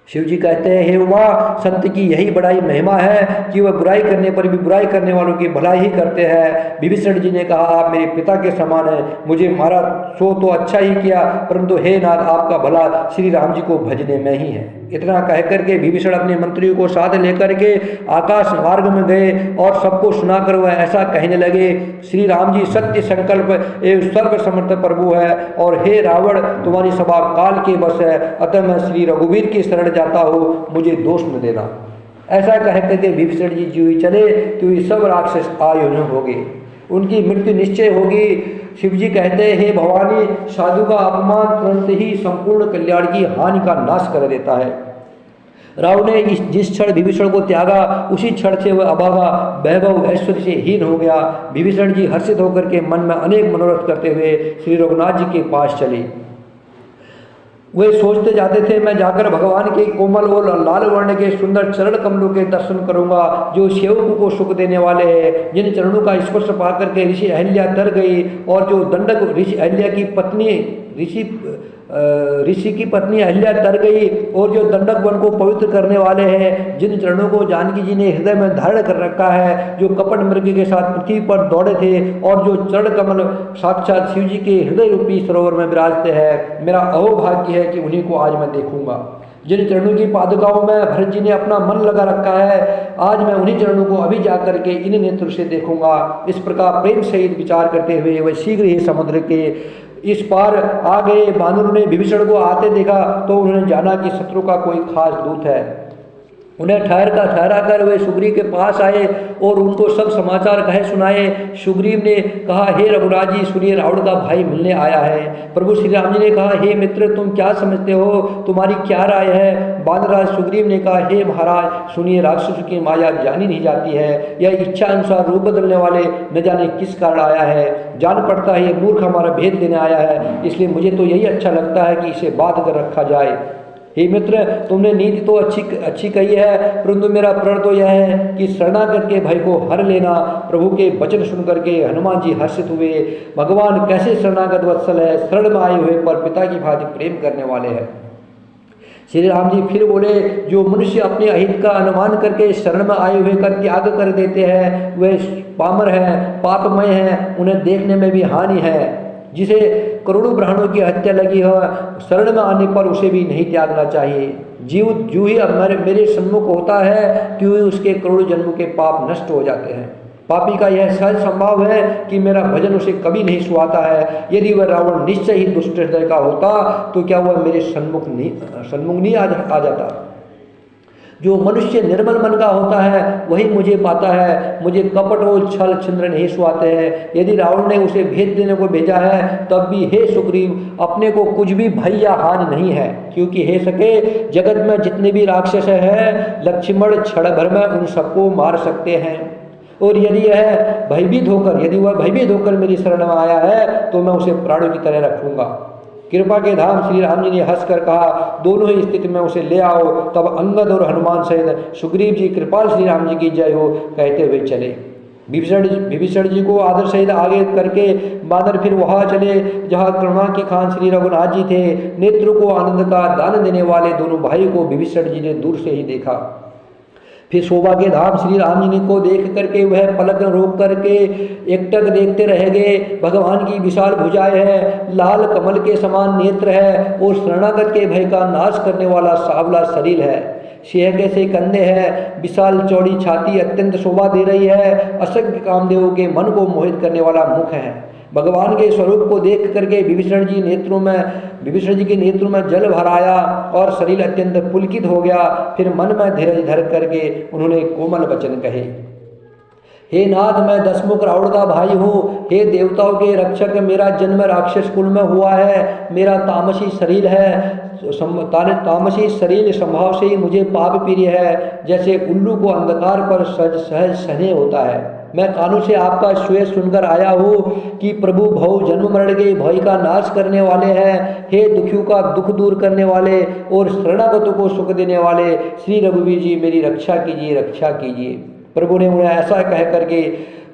शिव जी कहते हैं, हे उमा, संत की यही बड़ाई महिमा है कि वह बुराई करने पर भी बुराई करने वालों की भलाई ही करते हैं। विभीषण जी ने कहा, आप मेरे पिता के समान हैं, मुझे मारा सो तो अच्छा ही किया, परंतु हे नाथ, आपका भला श्री राम जी को भजने में ही है। इतना कहकर के विभीषण अपने मंत्रियों को साथ लेकर के आकाश मार्ग में गए और सबको सुनाकर वह ऐसा कहने लगे, श्री राम जी सत्य संकल्प एवं सर्व समर्थ प्रभु है, और हे रावण, तुम्हारी सभा काल के बस है, अतः मैं श्री रघुवीर की शरण जाता हूँ, मुझे दोष न देना। ऐसा कह करके विभीषण जी हुई चले तो ये सब राक्षस आयोजन हो गए, उनकी मृत्यु निश्चय होगी। शिव जी कहते हैं, हे भवानी, साधु का अपमान तुरंत ही संपूर्ण कल्याण की हानि का नाश कर देता है। रावण ने जिस क्षण विभीषण को त्यागा, उसी क्षण से वह अभागा वैभव ऐश्वर्य से हीन हो गया। विभीषण जी हर्षित होकर के मन में अनेक मनोरथ करते हुए श्री रघुनाथ जी के पास चले। वे सोचते जाते थे, मैं जाकर भगवान के कोमल और लाल वर्ण के सुंदर चरण कमलों के दर्शन करूंगा, जो सेवकों को सुख देने वाले हैं, जिन चरणों का स्पर्श पाकर के ऋषि अहिल्या तर गई, और जो दंडक ऋषि अहिल्या की पत्नी ऋषि की पत्नी अहिल्या तर गई, और जो दंडक वन को पवित्र करने वाले हैं, जिन चरणों को जानकी जी ने हृदय में धारण कर रखा है, जो कपट मृग के साथ पृथ्वी पर दौड़े थे, और जो चरण कमल साक्षात शिव जी के हृदय रूपी सरोवर में विराजते हैं, मेरा अहोभाग्य है कि उन्हीं को आज मैं देखूंगा। जिन चरणों की पादुकाओं में भरत जी ने अपना मन लगा रखा है, आज मैं उन्हीं चरणों को अभी जाकर के इन नेत्र से देखूंगा। इस प्रकार प्रेम सहित विचार करते हुए वह शीघ्र ही समुद्र के इस पार आ गए। बानरों ने विभीषण को आते देखा तो उन्होंने जाना कि शत्रु का कोई खास दूत है। उन्हें ठहरा कर वे सुग्रीव के पास आए और उनको सब समाचार कहे सुनाए। सुग्रीव ने कहा, हे रघुराज जी, सुनिए, रावण का भाई मिलने आया है। प्रभु श्री राम जी ने कहा, हे मित्र, तुम क्या समझते हो, तुम्हारी क्या राय है। बानराज सुग्रीव ने कहा, हे महाराज, सुनिए, राक्षसों की माया जानी नहीं जाती है। यह इच्छा अनुसार रूप बदलने वाले न जाने किस कारण आया है। जान पड़ता है ये मूर्ख हमारा भेद देने आया है, इसलिए मुझे तो यही अच्छा लगता है कि इसे बांध कर रखा जाए। हे मित्र, तुमने नीति तो अच्छी कही है, परंतु मेरा प्रण तो यह है कि शरणागत के भय को हर लेना। प्रभु के वचन सुन करके हनुमान जी हर्षित हुए। भगवान कैसे शरणागत वत्सल है, शरण में आए हुए पर पिता की भांति प्रेम करने वाले हैं। श्री राम जी फिर बोले, जो मनुष्य अपने अहित का अनुमान करके शरण में आए हुए का त्याग कर देते हैं, वे पामर है, पापमय है, उन्हें देखने में भी हानि है। जिसे करोड़ों ब्राह्मणों की हत्या लगी हो, शरण में आने पर उसे भी नहीं त्यागना चाहिए। जीव जो ही अब मेरे सन्मुख होता है, क्यों ही उसके करोड़ों जन्मों के पाप नष्ट हो जाते हैं। पापी का यह सहज संभव है कि मेरा भजन उसे कभी नहीं सुहाता है। यदि वह रावण निश्चय ही दुष्ट हृदय का होता तो क्या वह मेरे सन्मुख नहीं आ जाता। जो मनुष्य निर्मल मन का होता है वही मुझे पाता है। मुझे कपट और छल छिंद्र नहीं सुहाते हैं। यदि रावण ने उसे भेद देने को भेजा है, तब भी हे सुग्रीव, अपने को कुछ भी भय या हानि नहीं है, क्योंकि हे सके, जगत में जितने भी राक्षस हैं, लक्ष्मण क्षण भर में उन सबको मार सकते हैं। और यदि वह भयभीत होकर मेरी शरण में आया है, तो मैं उसे प्राणों की तरह रखूंगा। कृपा के धाम श्री राम जी ने हंसकर कहा, दोनों ही स्थिति में उसे ले आओ। तब अंगद और हनुमान सहित सुग्रीव जी कृपाल श्री राम जी की जय हो कहते हुए चले। विभीषण जी को आदर सहित आगे करके बानर फिर वहां चले जहां करुणा के खान श्री रघुनाथ जी थे। नेत्र को आनंद का दान देने वाले दोनों भाई को विभीषण जी ने दूर से ही देखा। फिर शोभा के धाम श्री राम जी को देख करके वह पलक रोक करके एकटक देखते रह गए। भगवान की विशाल भुजाएं है, लाल कमल के समान नेत्र है और शरणागत के भय का नाश करने वाला सांवला शरीर है। शेह के से कंधे हैं, विशाल चौड़ी छाती अत्यंत शोभा दे रही है। असंख्य कामदेवों के मन को मोहित करने वाला मुख है। भगवान के स्वरूप को देख करके विभीषण जी के नेत्रों में जल भर आया और शरीर अत्यंत पुलकित हो गया। फिर मन में धीरज धर करके उन्होंने कोमल वचन कहे, हे नाथ, मैं दशमुख रावण का भाई हूँ। हे देवताओं के रक्षक, मेरा जन्म राक्षस कुल में हुआ है। मेरा तामसी शरीर है, तामसी शरीर स्वभाव से ही मुझे पाप प्रिय है। जैसे उल्लू को अंधकार पर सहज स्नेह होता है। मैं कानों से आपका श्वेत सुनकर आया हूँ कि प्रभु भव जन्म मरण के भय का नाश करने वाले हैं। हे दुखियों का दुख दूर करने वाले और शरणागतों को सुख देने वाले श्री रघुवीर जी, मेरी रक्षा कीजिए। प्रभु ने उन्हें ऐसा कह करके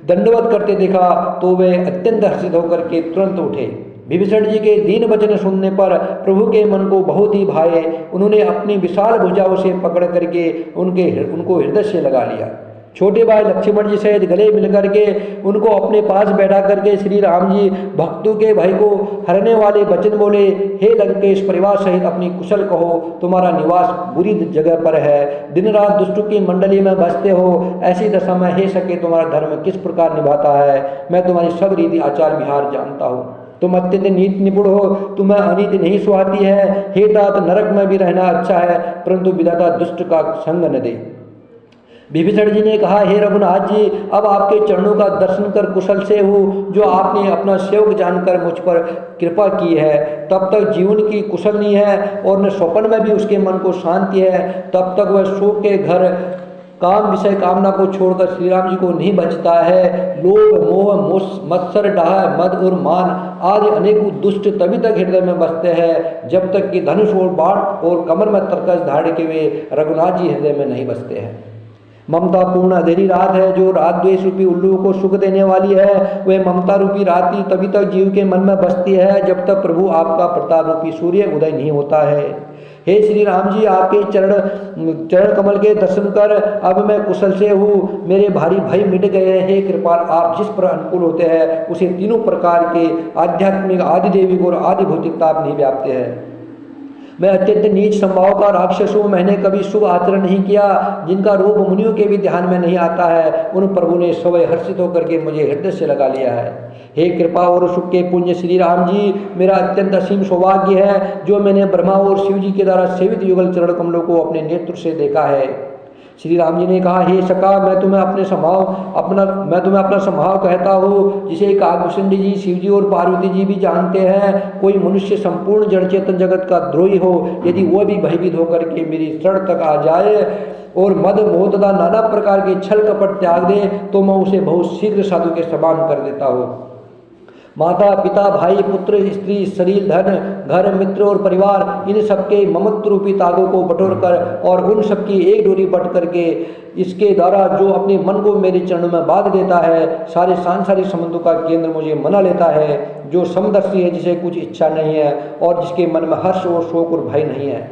दंडवत करते देखा तो वे अत्यंत हर्षित होकर के तुरंत उठे। विभीषण जी के दीन वचन सुनने पर प्रभु के मन को बहुत ही भाए। उन्होंने अपनी विशाल भुजाओं से पकड़ करके उनको हृदय से लगा लिया। छोटे भाई लक्ष्मण जी सहित गले मिलकर के उनको अपने पास बैठा करके श्री राम जी भक्तों के भय को हरने वाले वचन बोले, हे लंकेश, परिवार सहित अपनी कुशल कहो। तुम्हारा निवास बुरी जगह पर है, दिन रात दुष्टों की मंडली में बसते हो। ऐसी दशा में हे सके तुम्हारा धर्म किस प्रकार निभाता है, मैं तुम्हारी सब रीति आचार विहार जानता हूँ। तुम अत्यंत नीति निपुण हो, तुम्हें अनीति नहीं सुहाती है। हे तात, नरक में भी रहना अच्छा है, परंतु विधाता दुष्ट का संग न दे। विभीषण जी ने कहा, हे रघुनाथ जी, अब आपके चरणों का दर्शन कर कुशल से हूँ। जो आपने अपना सेवक जानकर मुझ पर कृपा की है, तब तक जीवन की कुशल नहीं है और न स्वप्न में भी उसके मन को शांति है। तब तक वह शोक के घर काम विषय कामना को छोड़कर श्री राम जी को नहीं बचता है। लोभ, मोह, मत्सर, डाह, मद और मान आदि अनेकों दुष्ट तभी तक हृदय में बसते हैं जब तक कि धनुष और बाण और कमर में तरकस धाड़ के वे रघुनाथ जी हृदय में नहीं बसते हैं। ममता पूर्ण अंधेरी रात है, जो रात द्वेष रूपी उल्लू को सुख देने वाली है। वह ममता रूपी रात्रि तभी तक जीव के मन में बसती है जब तक प्रभु आपका प्रताप रूपी सूर्य उदय नहीं होता है। हे श्री राम जी, आपके चरण कमल के दर्शन कर अब मैं कुशल से हूँ। मेरे भारी भय मिट गए। हे कृपाल, आप जिस पर अनुकूल होते हैं उसे तीनों प्रकार के आध्यात्मिक, आदि देविक और आदि भौतिक ताप नहीं व्यापते हैं। मैं अत्यंत नीच स्वभाव का राक्षस हूँ। मैंने कभी शुभ आचरण नहीं किया, जिनका रूप मुनियों के भी ध्यान में नहीं आता है। उन प्रभु ने स्वयं हर्षित होकर के मुझे हृदय से लगा लिया है। हे कृपा और सुख के पुण्य श्री राम जी, मेरा अत्यंत असीम सौभाग्य है जो मैंने ब्रह्मा और शिव जी के द्वारा सेवित युगल चरण कमलों को अपने नेत्र से देखा है। श्री राम जी ने कहा, हे सखा, मैं तुम्हें अपना स्वभाव कहता हूँ, जिसे काकभूषण जी, शिव जी और पार्वती जी भी जानते हैं। कोई मनुष्य संपूर्ण जड़ चेतन जगत का द्रोही हो, यदि वह भी भयभीत होकर के मेरी शरण तक आ जाए और मद मोह तथा नाना प्रकार के छल कपट त्याग दे, तो मैं उसे बहुत शीघ्र साधु के समान कर देता हूँ। माता पिता भाई पुत्र स्त्री शरीर धन घर मित्र और परिवार, इन सबके ममत्व रूपी तागों को बटोर कर और उन सबकी एक डोरी बट करके इसके द्वारा जो अपने मन को मेरे चरणों में बांध देता है, सारे सांसारिक संबंधों का केंद्र मुझे मना लेता है, जो समदर्शी है, जिसे कुछ इच्छा नहीं है और जिसके मन में हर्ष और शोक और भय नहीं है,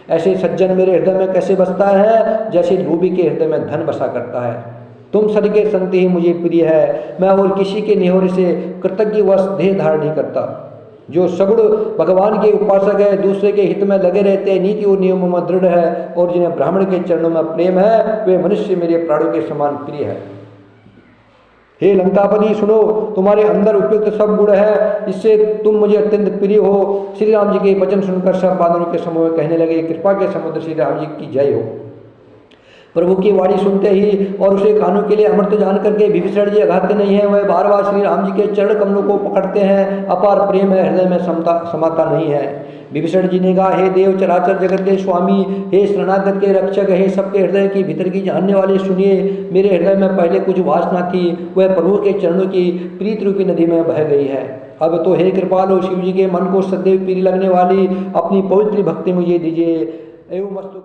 ऐसे सज्जन मेरे हृदय में कैसे बसता है, जैसे धोबी के हृदय में धन बसा करता है। तुम सदके संत ही मुझे प्रिय है, मैं और किसी के निहोरे से कृतज्ञ वश देह धारण नहीं करता। जो सगुण भगवान के उपासक है, दूसरे के हित में लगे रहते हैं, नीति और नियमों में दृढ़ है और जिन्हें ब्राह्मण के चरणों में प्रेम है, वे मनुष्य मेरे प्राणों के समान प्रिय है। हे लंकापति सुनो, तुम्हारे अंदर उपयुक्त सब गुण है, इससे तुम मुझे अत्यंत प्रिय हो। श्री राम जी के वचन सुनकर सब बानरों के समूह में कहने लगे, कृपा के समुद्र श्री राम जी की जय हो। प्रभु की वाणी सुनते ही और उसे कानों के लिए अमृत जान करके विभीषण जी अघाते नहीं है, वह बार बार श्री राम जी के चरण कमलों को पकड़ते हैं। अपार प्रेम है, हृदय में समाता नहीं है। विभीषण जी ने कहा, हे देव चराचर जगत के स्वामी, हे शरणागत के रक्षक, हे सबके हृदय की भीतर की जानने वाले, सुनिए। मेरे हृदय में पहले कुछ वासना थी, वह प्रभु के चरणों की प्रीत रूपी नदी में बह गई है। अब तो हे कृपालु शिव जी के मन को सदैव प्रिय लगने वाली अपनी पवित्र भक्ति मुझे दीजिए। एवं वस्तु